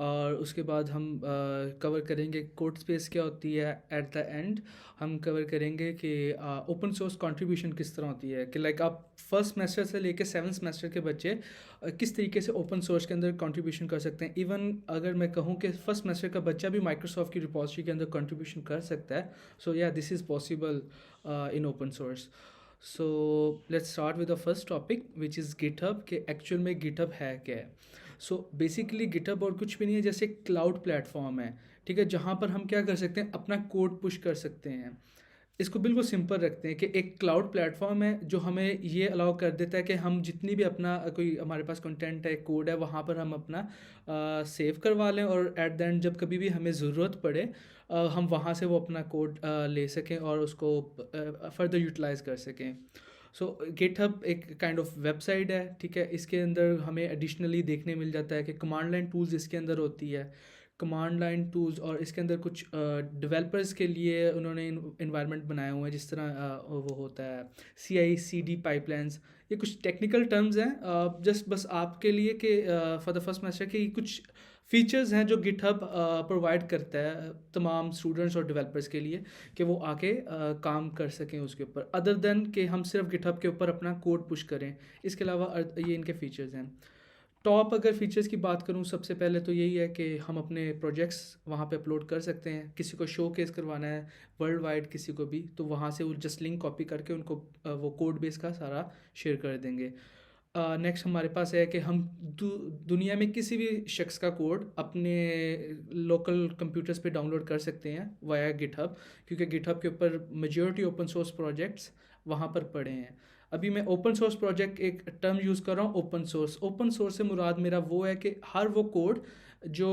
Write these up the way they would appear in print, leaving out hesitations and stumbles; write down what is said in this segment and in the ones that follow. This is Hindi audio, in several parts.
और उसके बाद हम कवर करेंगे कोड स्पेस क्या होती है। एट द एंड हम कवर करेंगे कि ओपन सोर्स कंट्रीब्यूशन किस तरह होती है, कि लाइक आप फर्स्ट सेमेस्टर से लेके सेवन्थ सेमेस्टर के बच्चे किस तरीके से ओपन सोर्स के अंदर कंट्रीब्यूशन कर सकते हैं। इवन अगर मैं कहूँ कि फर्स्ट सेमेस्टर का बच्चा भी माइक्रोसॉफ्ट की रिपॉजिटरी के अंदर कंट्रीब्यूशन कर सकता है। सो या this is possible in open source. So let's start with the first topic which is GitHub, कि एक्चुअल में गिटहब है क्या है। सो बेसिकली गिटहब और कुछ भी नहीं है, जैसे क्लाउड प्लेटफॉर्म है, ठीक है, जहाँ पर हम क्या कर सकते हैं, अपना कोड पुश कर सकते हैं। इसको बिल्कुल सिंपल रखते हैं कि एक क्लाउड प्लेटफॉर्म है जो हमें ये अलाउ कर देता है कि हम जितनी भी अपना कोई हमारे पास कंटेंट है, कोड है, वहाँ पर हम अपना सेव करवा लें, और एट द एंड जब कभी भी हमें ज़रूरत पड़े हम वहाँ से वो अपना कोड ले सकें और उसको फर्दर यूटिलाइज कर सकें। सो गिटहब एक काइंड ऑफ वेबसाइट है, ठीक है। इसके अंदर हमें एडिशनली देखने मिल जाता है कि कमांड लाइन टूल्स इसके अंदर होती है, कमांड लाइन टूल्स, और इसके अंदर कुछ डेवलपर्स के लिए उन्होंने इन्वायरमेंट बनाए हुए हैं, जिस तरह वो होता है CI/CD पाइपलाइंस। ये कुछ टेक्निकल टर्म्स हैं जस्ट बस आपके लिए कि फॉर द फर्स्ट सेमेस्टर के कुछ फीचर्स हैं जो गिटहब प्रोवाइड करता है तमाम स्टूडेंट्स और डेवलपर्स के लिए, कि वो आके काम कर सकें उसके ऊपर, अदर देन कि हम सिर्फ गिटहब के ऊपर अपना कोड पुश करें। इसके अलावा ये इनके फीचर्स हैं। टॉप अगर फीचर्स की बात करूं, सबसे पहले तो यही है कि हम अपने प्रोजेक्ट्स वहाँ पे अपलोड कर सकते हैं। किसी को शो केस करवाना है वर्ल्ड वाइड किसी को भी, तो वहाँ से वो जस्ट लिंक कॉपी करके उनको वो कोड बेस का सारा शेयर कर देंगे। नेक्स्ट हमारे पास है कि हम दुनिया में किसी भी शख्स का कोड अपने लोकल कंप्यूटर्स पे डाउनलोड कर सकते हैं वाया गिटहब, क्योंकि गिटहब के ऊपर मेजॉरिटी ओपन सोर्स प्रोजेक्ट्स वहाँ पर पड़े हैं। अभी मैं ओपन सोर्स प्रोजेक्ट एक टर्म यूज़ कर रहा हूँ, ओपन सोर्स से मुराद मेरा वो है कि हर वो कोड जो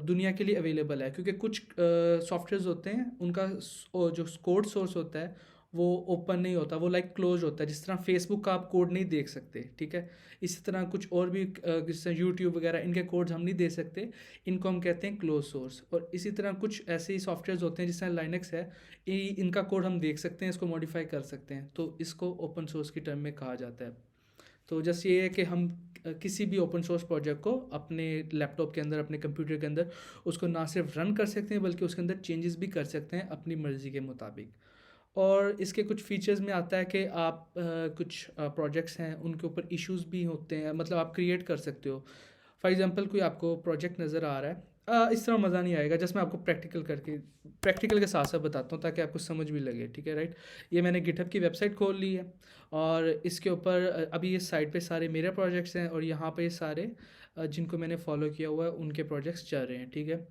दुनिया के लिए अवेलेबल है, क्योंकि कुछ सॉफ्टवेयर्स होते हैं उनका जो कोड सोर्स होता है वो ओपन नहीं होता, वो लाइक क्लोज होता है। जिस तरह फेसबुक का आप कोड नहीं देख सकते, ठीक है, इसी तरह कुछ और भी जिस तरह यूट्यूब वगैरह इनके कोड्स हम नहीं दे सकते, इनको हम कहते हैं क्लोज सोर्स। और इसी तरह कुछ ऐसे ही सॉफ्टवेयर्स होते हैं जिस तरह लाइनक्स है, इनका कोड हम देख सकते हैं, इसको मॉडिफाई कर सकते हैं, तो इसको ओपन सोर्स की टर्म में कहा जाता है। तो जस्ट ये है कि हम किसी भी ओपन सोर्स प्रोजेक्ट को अपने लैपटॉप के अंदर, अपने कंप्यूटर के अंदर उसको ना सिर्फ रन कर सकते हैं बल्कि उसके अंदर चेंजेस भी कर सकते हैं अपनी मर्ज़ी के मुताबिक। और इसके कुछ फीचर्स में आता है कि आप कुछ प्रोजेक्ट्स हैं उनके ऊपर इश्यूज भी होते हैं, मतलब आप क्रिएट कर सकते हो। फॉर एग्जांपल कोई आपको प्रोजेक्ट नज़र आ रहा है, इस तरह मज़ा नहीं आएगा, जस्ट मैं आपको प्रैक्टिकल के साथ साथ बताता हूँ ताकि आपको समझ भी लगे, ठीक है, राइट। ये मैंने गिटहब की वेबसाइट खोल ली है और इसके ऊपर अभी ये साइट पे सारे मेरे प्रोजेक्ट्स हैं, और यहाँ पे सारे जिनको मैंने फॉलो किया हुआ है उनके प्रोजेक्ट्स चल रहे हैं, ठीक है।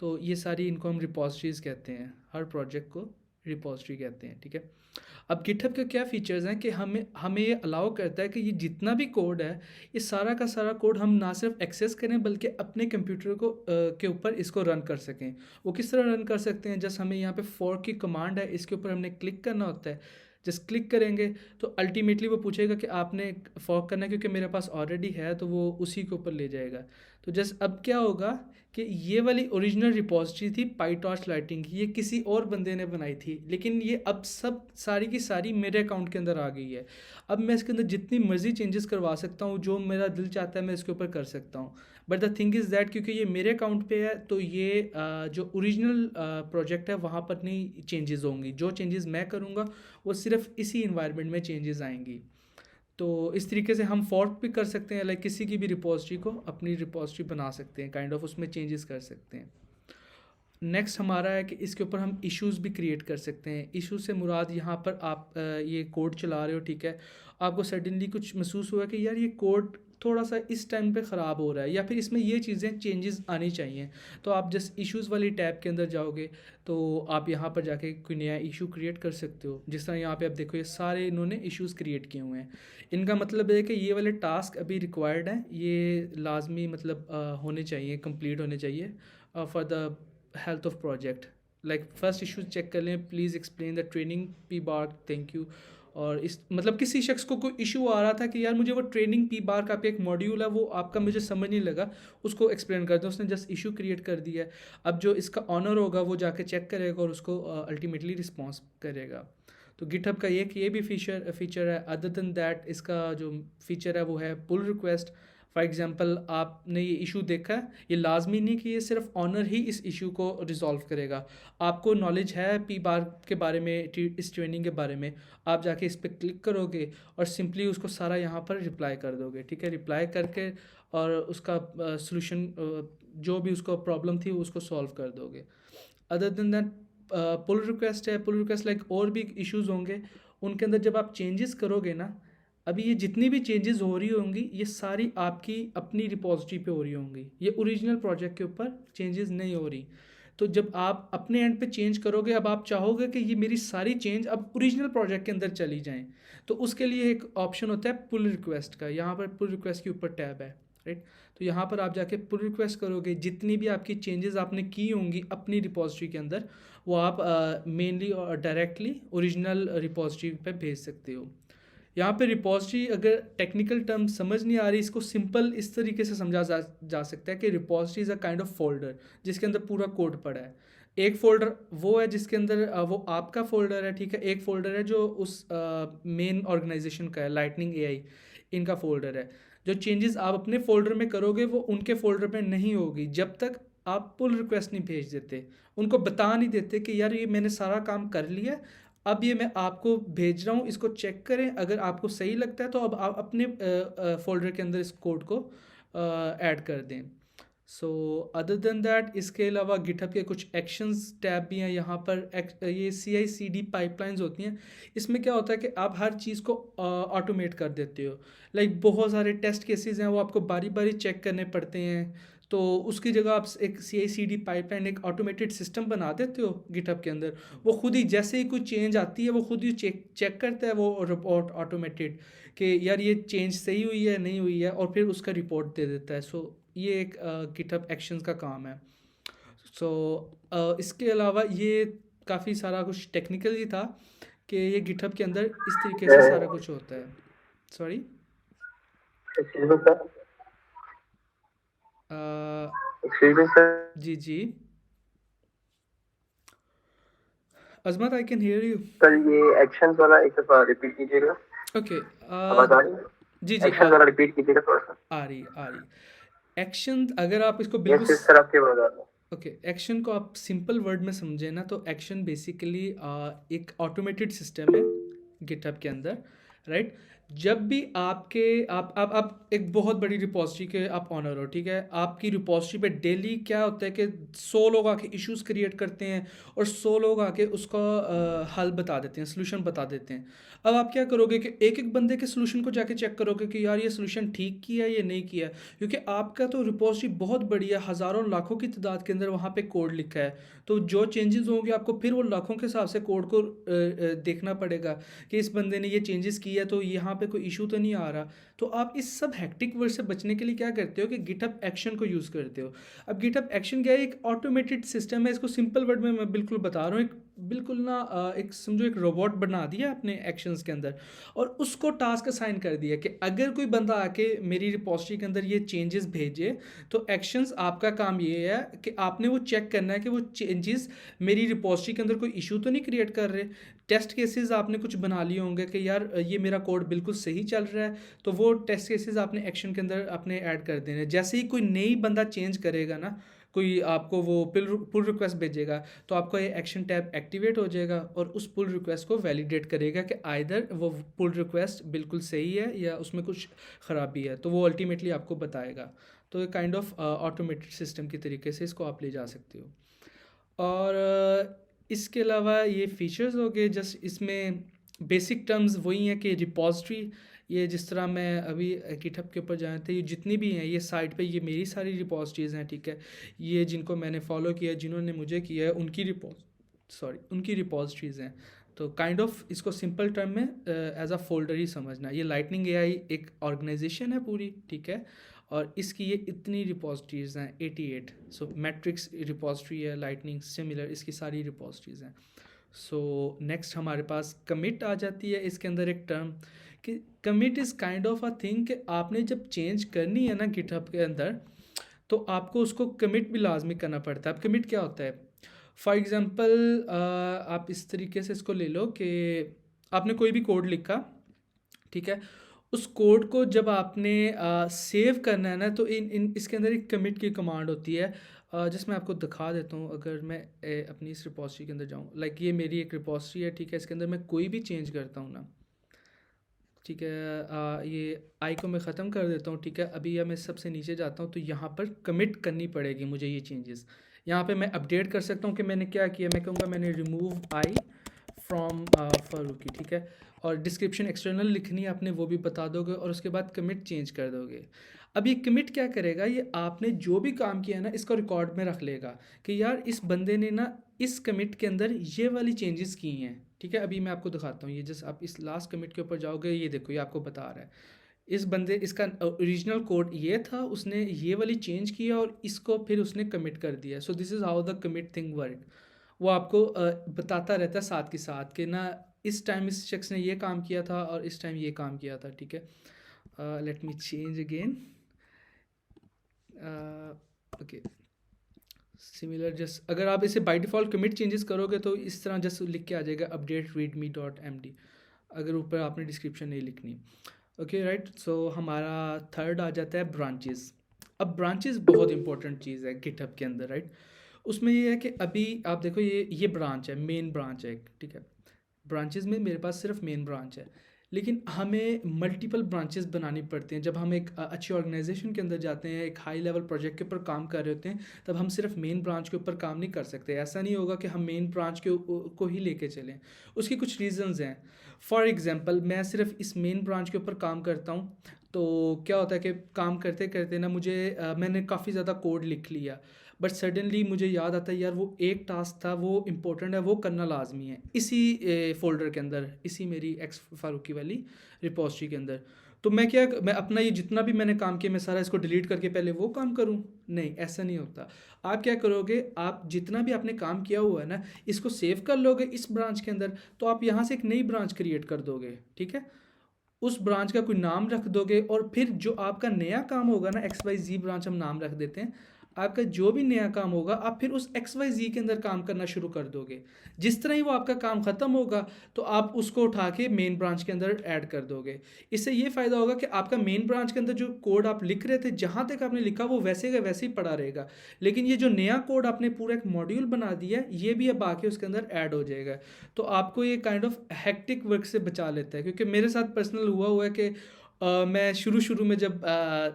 तो ये सारी इनको हम रिपॉजिटरीज कहते हैं, हर प्रोजेक्ट को रिपॉजिटरी कहते हैं, ठीक है। अब गिटहब के क्या फीचर्स हैं कि हमें हमें ये अलाउ करता है कि ये जितना भी कोड है, ये सारा का सारा कोड हम ना सिर्फ एक्सेस करें बल्कि अपने कंप्यूटर को के ऊपर इसको रन कर सकें। वो किस तरह रन कर सकते हैं, जस्ट हमें यहाँ पे फॉर्क की कमांड है, इसके ऊपर हमने क्लिक करना होता है। जस्ट क्लिक करेंगे तो अल्टीमेटली वो पूछेगा कि आपने फॉर्क करना है, क्योंकि मेरे पास ऑलरेडी है तो वो उसी के ऊपर ले जाएगा। तो जस्ट अब क्या होगा कि ये वाली ओरिजिनल रिपॉजिटरी थी पाईटॉर्च लाइटिंग की, ये किसी और बंदे ने बनाई थी, लेकिन ये अब सब सारी की सारी मेरे अकाउंट के अंदर आ गई है। अब मैं इसके अंदर जितनी मर्जी चेंजेस करवा सकता हूँ, जो मेरा दिल चाहता है मैं इसके ऊपर कर सकता हूँ। But the thing is that क्योंकि ये मेरे अकाउंट पे है तो ये जो ओरिजिनल प्रोजेक्ट है वहाँ पर नहीं चेंजेस होंगी, जो चेंजेस मैं करूँगा वो सिर्फ इसी इन्वायरमेंट में चेंजेस आएंगी। तो इस तरीके से हम फॉर्क भी कर सकते हैं, लाइक किसी की भी रिपॉजिटरी को अपनी रिपॉजिटरी बना सकते हैं, काइंड ऑफ उसमें चेंजेस कर सकते हैं। नेक्स्ट हमारा है कि इसके ऊपर हम इश्यूज़ भी क्रिएट कर सकते हैं। इशू से मुराद यहाँ पर आप ये कोड चला रहे हो, ठीक है, आपको सडनली कुछ महसूस हुआ कि यार ये कोड थोड़ा सा इस टाइम पे ख़राब हो रहा है या फिर इसमें ये चीज़ें चेंजेस आनी चाहिए, तो आप जस्ट इश्यूज़ वाली टैब के अंदर जाओगे तो आप यहाँ पर जाके कोई नया इशू क्रिएट कर सकते हो। जिस तरह यहाँ पे आप देखो ये सारे इन्होंने इश्यूज़ क्रिएट किए हुए हैं। इनका मतलब है कि ये वाले टास्क अभी रिक्वायर्ड हैं, ये लाजमी मतलब होने चाहिए, कंप्लीट होने चाहिए for the health of project. Like first issue check कर लें, प्लीज़ एक्सप्लेन द ट्रेनिंग पी बार, थैंक यू। और इस मतलब किसी शख्स को कोई इशू आ रहा था कि यार मुझे वो ट्रेनिंग पी बार का एक मॉड्यूल है वो आपका मुझे समझ नहीं लगा, उसको एक्सप्लेन कर दो, उसने जस्ट इशू क्रिएट कर दिया है। अब जो इसका ऑनर होगा वो जाके चेक करेगा और उसको अल्टीमेटली रिस्पॉन्स करेगा। तो गिटहब का ये भी फीचर है। अदर देन दैट इसका जो फीचर है वो है पुल रिक्वेस्ट। फॉर एग्जांपल आपने ये इशू देखा है, ये लाजमी नहीं कि ये सिर्फ ऑनर ही इस इशू को रिजॉल्व करेगा। आपको नॉलेज है पी बार के बारे में, इस ट्रेनिंग के बारे में, आप जाके इस पर क्लिक करोगे और सिंपली उसको सारा यहाँ पर रिप्लाई कर दोगे, ठीक है। रिप्लाई करके और उसका सॉल्यूशन जो भी उसको प्रॉब्लम थी उसको सॉल्व कर दोगे। Other than that pull request है, पुल रिक्वेस्ट लाइक और भी इश्यूज होंगे, उनके अंदर जब आप चेंजेस करोगे ना, अभी ये जितनी भी चेंजेस हो रही होंगी ये सारी आपकी अपनी रिपॉजिटरी पे हो रही होंगी, ये ओरिजिनल प्रोजेक्ट के ऊपर चेंजेस नहीं हो रही। तो जब आप अपने एंड पे चेंज करोगे, अब आप चाहोगे कि ये मेरी सारी चेंज अब ओरिजिनल प्रोजेक्ट के अंदर चली जाएं, तो उसके लिए एक ऑप्शन होता है पुल रिक्वेस्ट का। यहाँ पर पुल रिक्वेस्ट के ऊपर टैब है, राइट। तो यहाँ पर आप जाके पुल रिक्वेस्ट करोगे, जितनी भी आपकी चेंजेस आपने की होंगी अपनी रिपॉजिटरी के अंदर, वो आप मेनली और डायरेक्टली ओरिजिनल रिपॉजिटरी पे भेज सकते हो। यहाँ पे रिपॉजिटरी, अगर टेक्निकल टर्म समझ नहीं आ रही, इसको सिंपल इस तरीके से समझा जा सकता है कि repository is a kind of folder जिसके अंदर पूरा कोड पड़ा है। एक फोल्डर वो है जिसके अंदर वो आपका फोल्डर है, ठीक है। एक फोल्डर है जो उस मेन ऑर्गेनाइजेशन का है, लाइटनिंग एआई इनका फोल्डर है। जो चेंजेस आप अपने फोल्डर में करोगे वो उनके फोल्डर में नहीं होगी जब तक आप पुल रिक्वेस्ट नहीं भेज देते, उनको बता नहीं देते कि यार ये मैंने सारा काम कर लिया, अब ये मैं आपको भेज रहा हूँ, इसको चेक करें, अगर आपको सही लगता है तो अब आप अपने फोल्डर के अंदर इस कोड को ऐड कर दें। सो अदर देन दैट, इसके अलावा गिटहब के कुछ एक्शंस टैब भी हैं यहाँ पर। ये CI/CD पाइपलाइंस होती हैं, इसमें क्या होता है कि आप हर चीज़ को ऑटोमेट कर देते हो। लाइक बहुत सारे टेस्ट केसेस हैं वो आपको बारी बारी चेक करने पड़ते हैं, तो उसकी जगह आप एक CI/CD पाइपलाइन, एक ऑटोमेटेड सिस्टम बना देते हो गिटहब के अंदर। वो खुद ही जैसे ही कोई चेंज आती है वो खुद ही चेक करता है वो रिपोर्ट ऑटोमेटेड कि यार ये चेंज सही हुई है नहीं हुई है, और फिर उसका रिपोर्ट दे देता है। सो ये एक गिटहब एक्शंस का काम है। सो इसके अलावा ये काफ़ी सारा कुछ टेक्निकल ही था कि ये गिटहब के अंदर इस तरीके से सारा कुछ होता है। सॉरी, जी जी, Azmat I can hear you. Sir ये एक्शंस वाला एक दफा रिपीट कीजिएगा। ओके, आवाज आ रही है? जी जी, एक्शंस वाला रिपीट कीजिएगा थोड़ा सा। आ रही एक्शन, अगर आप इसको यस बिल्कुल यस सर, आपकी आवाज आ रही है। ओके, एक्शन को आप सिंपल वर्ड में समझे ना, तो एक्शन बेसिकली एक ऑटोमेटेड सिस्टम है गिटहब के अंदर, राइट। जब भी आपके आप एक बहुत बड़ी रिपॉजिटरी के आप ऑनर हो, ठीक है। आपकी रिपॉजिटरी पे डेली क्या होता है कि 100 लोग आके इश्यूज क्रिएट करते हैं और 100 लोग आके उसका हल बता देते हैं, सोल्यूशन बता देते हैं। अब आप क्या करोगे कि एक एक बंदे के सोल्यूशन को जाके चेक करोगे कि यार ये सोल्यूशन ठीक किया है ये नहीं किया, क्योंकि आपका तो रिपॉजिटरी बहुत बड़ी है, हज़ारों लाखों की तादाद के अंदर वहाँ पे कोड लिखा है। तो जो चेंजेस होंगे आपको फिर वो लाखों के हिसाब से कोड को देखना पड़ेगा कि इस बंदे ने ये चेंजेस किया तो यहाँ पे कोई इशू तो नहीं आ रहा। तो आप इस सब हेक्टिक वर्क से बचने के लिए क्या करते हो कि गिटहब एक्शन को यूज़ करते हो। अब गिटहब एक्शन क्या है, एक ऑटोमेटेड सिस्टम है। इसको सिंपल वर्ड में मैं बिल्कुल बता रहा हूँ, एक बिल्कुल ना एक समझो एक रोबोट बना दिया अपने एक्शंस के अंदर, और उसको टास्क असाइन कर दिया कि अगर कोई बंदा आके मेरी रिपॉजिटरी के अंदर ये चेंजेस भेजे, तो एक्शंस आपका काम ये है कि आपने वो चेक करना है कि वो चेंजेस मेरी रिपॉजिटरी के अंदर कोई इशू तो नहीं क्रिएट कर रहे। टेस्ट केसेस आपने कुछ बना लिए होंगे कि यार ये मेरा कोड बिल्कुल सही चल रहा है, तो वो टेस्ट केसेस आपने एक्शन के अंदर अपने ऐड कर देने। जैसे ही कोई नई बंदा चेंज करेगा ना, कोई आपको वो पुल रिक्वेस्ट भेजेगा, तो आपका ये एक्शन टैब एक्टिवेट हो जाएगा और उस पुल रिक्वेस्ट को वैलिडेट करेगा कि आइदर वो पुल रिक्वेस्ट बिल्कुल सही है या उसमें कुछ ख़राबी है, तो वो अल्टीमेटली आपको बताएगा। तो ये काइंड ऑफ ऑटोमेटेड सिस्टम की तरीके से इसको आप ले जा सकते हो। और इसके अलावा ये फीचर्स हो गए, जस्ट इसमें बेसिक टर्म्स वही हैं कि रिपॉजिटरी, ये जिस तरह मैं अभी गिटहब के ऊपर जाए थे, ये जितनी भी हैं ये साइट पे ये मेरी सारी रिपॉजिटरीज़ हैं, ठीक है। ये जिनको मैंने फॉलो किया, जिन्होंने मुझे किया है, उनकी रिपॉजिटरीज़ हैं। तो काइंड ऑफ इसको सिंपल टर्म में एज अ फोल्डर ही समझना। ये लाइटनिंग एआई एक ऑर्गेनाइजेशन है पूरी, ठीक है, और इसकी ये इतनी रिपॉजिटरीज़ हैं 88। सो मैट्रिक्स रिपॉजिटरी है, लाइटनिंग सिमिलर, इसकी सारी रिपॉजिटरीज़ हैं। सो नेक्स्ट हमारे पास कमिट आ जाती है इसके अंदर एक टर्म, कि commit is kind of a thing कि आपने जब चेंज करनी है ना गिटहब के अंदर, तो आपको उसको कमिट भी लाजमी करना पड़ता है। अब कमिट क्या होता है, फॉर एग्ज़ाम्पल आप इस तरीके से इसको ले लो कि आपने कोई भी कोड लिखा, ठीक है। उस कोड को जब आपने सेव करना है ना, तो इन इन इसके अंदर एक कमिट की कमांड होती है, जिसमें आपको दिखा देता हूँ। अगर मैं अपनी इस रिपॉजिटरी के अंदर जाऊँ, लाइक ये मेरी एक रिपॉजिटरी है, ठीक है। इसके अंदर मैं कोई भी चेंज करता हूँ ना, ठीक है, ये आई को मैं ख़त्म कर देता हूँ, ठीक है। अभी या मैं सबसे नीचे जाता हूँ, तो यहाँ पर कमिट करनी पड़ेगी मुझे ये चेंजेस। यहाँ पे मैं अपडेट कर सकता हूँ कि मैंने क्या किया। मैं कहूँगा मैंने रिमूव आई फ्रॉम फारूकी, ठीक है। और डिस्क्रिप्शन एक्सटर्नल लिखनी है आपने, वो भी बता दोगे, और उसके बाद कमिट चेंज कर दोगे। अब ये कमिट क्या करेगा, ये आपने जो भी काम किया है ना, इसको रिकॉर्ड में रख लेगा कि यार इस बंदे ने ना इस कमिट के अंदर ये वाली चेंजेस की हैं, ठीक है। अभी मैं आपको दिखाता हूँ, ये जैसे आप इस लास्ट कमिट के ऊपर जाओगे, ये देखो ये आपको बता रहा है इस बंदे, इसका ओरिजिनल कोड ये था, उसने ये वाली चेंज किया और इसको फिर उसने कमिट कर दिया। So this is how the commit thing work. वो आपको बताता रहता है साथ के साथ कि ना इस टाइम इस शख्स ने ये काम किया था और इस टाइम ये काम किया था, ठीक है। Let me change again. Okay, similar just अगर आप इसे बाय डिफ़ॉल्ट कमिट चेंजेस करोगे तो इस तरह जस्ट लिख के आ जाएगा update readme dot M D, अगर ऊपर आपने डिस्क्रिप्शन नहीं लिखनी। ओके राइट, सो हमारा थर्ड आ जाता है ब्रांचेस। अब ब्रांचेस बहुत इंपॉर्टेंट चीज़ है गिटहब के अंदर, राइट। उसमें ये है कि अभी आप देखो ये ब्रांच है, मेन ब्रांच है एक, ठीक है। ब्रांचेस में मेरे पास सिर्फ मेन ब्रांच है, लेकिन हमें मल्टीपल ब्रांचेस बनानी पड़ती हैं। जब हम एक अच्छी ऑर्गेनाइजेशन के अंदर जाते हैं, एक हाई लेवल प्रोजेक्ट के ऊपर काम कर रहे होते हैं, तब हम सिर्फ मेन ब्रांच के ऊपर काम नहीं कर सकते। ऐसा नहीं होगा कि हम मेन ब्रांच को ही लेके चलें। उसकी कुछ रीजंस हैं। फॉर एग्जांपल मैं सिर्फ इस मेन ब्रांच के ऊपर काम करता हूँ, तो क्या होता है कि काम करते करते ना मुझे मैंने काफ़ी ज़्यादा कोड लिख लिया, बट सडनली मुझे याद आता है यार वो एक टास्क था, वो इम्पोर्टेंट है, वो करना लाजमी है इसी फोल्डर के अंदर, इसी मेरी एक्स फारूकी वाली रिपॉजिटरी के अंदर। तो मैं अपना ये जितना भी मैंने काम किया, मैं सारा इसको डिलीट करके पहले वो काम करूँ? नहीं, ऐसा नहीं होता। आप क्या करोगे, आप जितना भी आपने काम किया हुआ है ना, इसको सेव कर लोगे इस ब्रांच के अंदर, तो आप यहाँ से एक नई ब्रांच क्रिएट कर दोगे, ठीक है। उस ब्रांच का कोई नाम रख दोगे, और फिर जो आपका नया काम होगा ना, एक्स वाई जी ब्रांच हम नाम रख देते हैं। आपका जो भी नया काम होगा, आप फिर उस एक्स वाई जी के अंदर काम करना शुरू कर दोगे। जिस तरह ही वो आपका काम ख़त्म होगा, तो आप उसको उठा के मेन ब्रांच के अंदर ऐड कर दोगे। इससे ये फ़ायदा होगा कि आपका मेन ब्रांच के अंदर जो कोड आप लिख रहे थे, जहाँ तक आपने लिखा वो वैसे का वैसे ही पड़ा रहेगा, लेकिन ये जो नया कोड आपने पूरा एक मॉड्यूल बना दिया है, ये भी अब आके उसके अंदर ऐड हो जाएगा। तो आपको ये काइंड ऑफ हैक्टिक वर्क से बचा लेता है, क्योंकि मेरे साथ पर्सनल हुआ है कि मैं शुरू शुरू में जब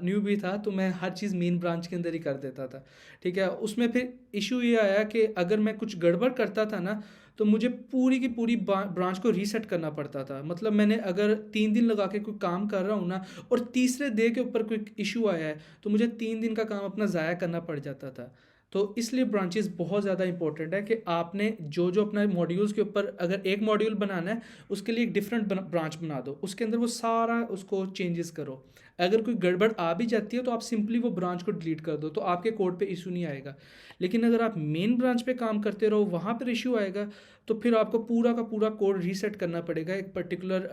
न्यू भी था, तो मैं हर चीज़ मेन ब्रांच के अंदर ही कर देता था, ठीक है। उसमें फिर इशू ये आया कि अगर मैं कुछ गड़बड़ करता था ना, तो मुझे पूरी की पूरी ब्रांच को रीसेट करना पड़ता था। मतलब मैंने अगर 3 दिन लगा के कोई काम कर रहा हूँ ना, और तीसरे डे के ऊपर कोई इशू आया है, तो मुझे 3 दिन का काम अपना ज़ाया करना पड़ जाता था। तो इसलिए ब्रांचेस बहुत ज़्यादा इंपॉर्टेंट है कि आपने जो जो अपना मॉड्यूल्स के ऊपर, अगर एक मॉड्यूल बनाना है, उसके लिए एक डिफरेंट ब्रांच बना दो, उसके अंदर वो सारा उसको चेंजेस करो। अगर कोई गड़बड़ आ भी जाती है, तो आप सिंपली वो ब्रांच को डिलीट कर दो, तो आपके कोड पे इशू नहीं आएगा। लेकिन अगर आप मेन ब्रांच पे काम करते रहो, वहाँ पर इशू आएगा, तो फिर आपको पूरा का पूरा कोड रीसेट करना पड़ेगा एक पर्टिकुलर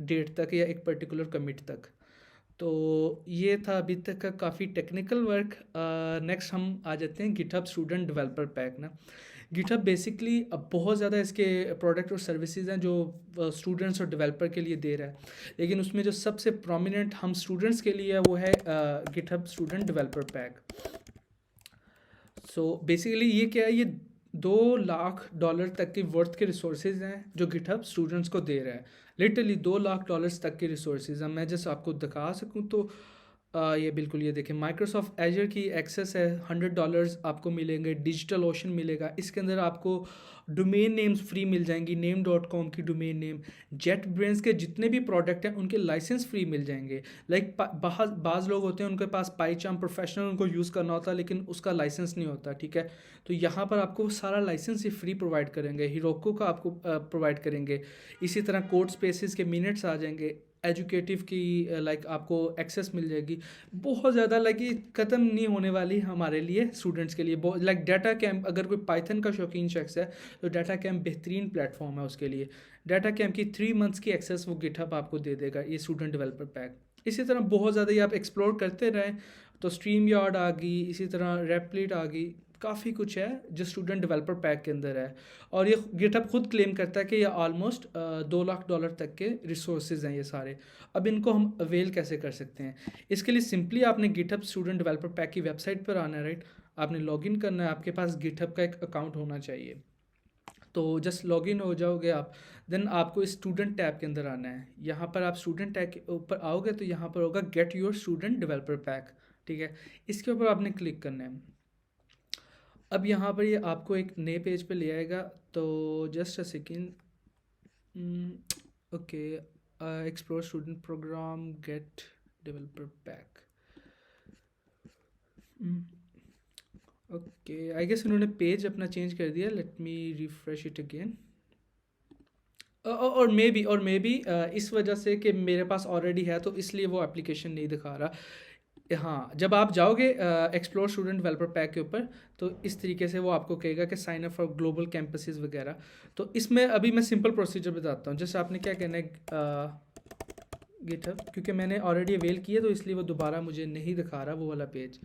डेट तक या एक पर्टिकुलर कमिट तक। तो ये था अभी तक का काफ़ी टेक्निकल वर्क। नेक्स्ट हम आ जाते हैं गिटहब स्टूडेंट डेवलपर पैक ना। गिटहब बेसिकली अब बहुत ज़्यादा इसके प्रोडक्ट और सर्विसेज हैं जो स्टूडेंट्स और डेवलपर के लिए दे रहा है, लेकिन उसमें जो सबसे प्रोमिनेंट हम स्टूडेंट्स के लिए है वो है GitHub student developer pack. So basically ये क्या है, ये $2 लाख तक की वर्थ के रिसोर्सेज हैं जो गिटहब स्टूडेंट्स को दे रहा है। लिटरली $2 लाख तक के रिसोर्सेज हैं। मैं जैसे आपको दिखा सकूं तो ये बिल्कुल, ये देखें, माइक्रोसॉफ्ट एजर की एक्सेस है, $100 आपको मिलेंगे। डिजिटल ओशन मिलेगा, इसके अंदर आपको डोमेन नेम्स फ्री मिल जाएंगी, name.com की डोमेन नेम। जेट ब्रेन्स के जितने भी प्रोडक्ट हैं उनके लाइसेंस फ्री मिल जाएंगे। लाइक बाज़ लोग होते हैं उनके पास पाईचार्म प्रोफेशनल उनको यूज़ करना होता है, लेकिन उसका लाइसेंस नहीं होता, ठीक है। तो यहाँ पर आपको सारा लाइसेंस ही फ्री प्रोवाइड करेंगे। हीरोको का आपको प्रोवाइड करेंगे। इसी तरह कोड स्पेसिस के मिनट्स आ जाएंगे। एजुकेटिव की लाइक आपको एक्सेस मिल जाएगी। बहुत ज़्यादा लाइक ये ख़त्म नहीं होने वाली हमारे लिए, स्टूडेंट्स के लिए। बहुत लाइक डाटा कैंप, अगर कोई पाइथन का शौकीन शख्स है, तो डाटा कैंप बेहतरीन प्लेटफॉर्म है उसके लिए। डाटा कैंप की 3 मंथ्स की एक्सेस वो गिटहब आपको दे देगा, ये स्टूडेंट डेवलपर पैक। इसी तरह बहुत ज़्यादा ये आप एक्सप्लोर करते रहें, तो स्ट्रीम यार्ड आ गई, इसी तरह रेपलिट आ गई, काफ़ी कुछ है जो स्टूडेंट डेवलपर पैक के अंदर है, और ये गिटहब खुद क्लेम करता है कि ये ऑलमोस्ट $2 लाख तक के रिसोर्सेज हैं ये सारे। अब इनको हम अवेल कैसे कर सकते हैं? इसके लिए सिंपली आपने गिटहब स्टूडेंट डेवलपर पैक की वेबसाइट पर आना है, राइट। आपने लॉगिन करना है, आपके पास गिटहब का एक अकाउंट होना चाहिए। तो जस्ट लॉगिन हो जाओगे आप, देन आपको स्टूडेंट टैब के अंदर आना है। यहाँ पर आप स्टूडेंट टैब के ऊपर आओगे तो यहाँ पर होगा get your student developer pack, ठीक है। इसके ऊपर आपने क्लिक करना है। अब यहाँ पर ये आपको एक नए पेज पे ले आएगा, तो just a second. Okay, explore student program, get developer pack. Okay, I guess उन्होंने पेज अपना चेंज कर दिया। Let me refresh it again. और मे बी इस वजह से कि मेरे पास ऑलरेडी है तो इसलिए वो एप्लीकेशन नहीं दिखा रहा। हाँ, जब आप जाओगे एक्सप्लोर स्टूडेंट डेवलपर पैक के ऊपर, तो इस तरीके से वो आपको कहेगा कि sign up for global campuses वगैरह। तो इसमें अभी मैं सिंपल प्रोसीजर बताता हूँ। जैसे आपने क्या कहना है, गिटहब, क्योंकि मैंने ऑलरेडी अवेल किया तो इसलिए वो दोबारा मुझे नहीं दिखा रहा वो वाला पेज।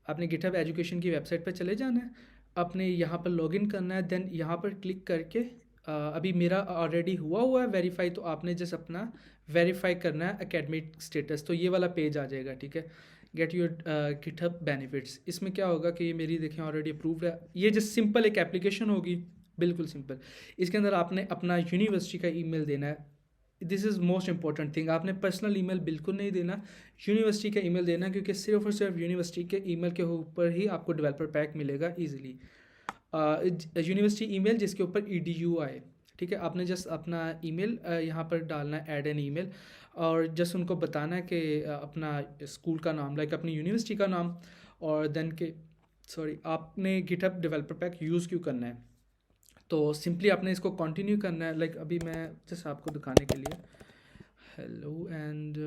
आपने गिटहब एजुकेशन की वेबसाइट पर चले जाना है, आपने यहाँ पर लॉगिन करना है, देन यहाँ पर क्लिक करके अभी मेरा ऑलरेडी हुआ है वेरीफाई, तो आपने जस्ट अपना वेरीफाई करना है एकेडमिक स्टेटस, तो ये वाला पेज आ जाएगा, ठीक है। गेट योर गिटहब बेनिफिट्स, इसमें क्या होगा कि ये मेरी देखें ऑलरेडी अप्रूव्ड है। ये जस्ट सिंपल एक एप्लीकेशन होगी, बिल्कुल सिंपल। इसके अंदर आपने अपना यूनिवर्सिटी का ईमेल देना है। This is most important thing. आपने पर्सनल ईमेल बिल्कुल नहीं देना, यूनिवर्सिटी का ईमेल देना, क्योंकि सिर्फ और सिर्फ यूनिवर्सिटी के ईमेल के ऊपर ही आपको डेवलपर पैक मिलेगा ईजिली। यूनिवर्सिटी ईमेल जिसके ऊपर EDU आए, ठीक है। आपने जस्ट अपना ईमेल यहाँ पर डालना है, ऐड एन ईमेल, और जस्ट उनको बताना है कि अपना स्कूल का नाम, लाइक अपनी यूनिवर्सिटी का नाम, और देन के आपने गिटहब डेवलपर पैक यूज़ क्यों करना है। तो सिंपली आपने इसको कंटिन्यू करना है। लाइक अभी मैं जस्ट आपको दिखाने के लिए, हेलो एंड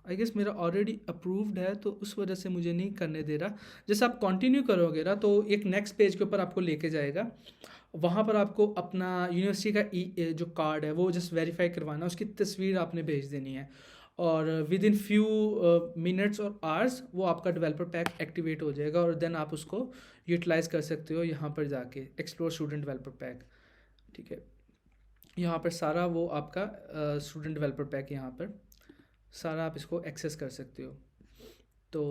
आई गेस मेरा ऑलरेडी अप्रूव्ड है तो उस वजह से मुझे नहीं करने दे रहा। जैसे आप कंटिन्यू करोगे ना तो एक नेक्स्ट पेज के ऊपर आपको लेके जाएगा, वहाँ पर आपको अपना यूनिवर्सिटी का जो कार्ड है वो जस्ट वेरीफाई करवाना, उसकी तस्वीर आपने भेज देनी है, और विद इन फ्यू मिनट्स और आवर्स वो आपका डेवलपर पैक एक्टिवेट हो जाएगा, और देन आप उसको यूटिलाइज़ कर सकते हो यहाँ पर जाके, एक्सप्लोर स्टूडेंट डेवलपर पैक, ठीक है। यहाँ पर सारा वो आपका स्टूडेंट डेवलपर पैक, यहाँ पर सारा आप इसको एक्सेस कर सकते हो। तो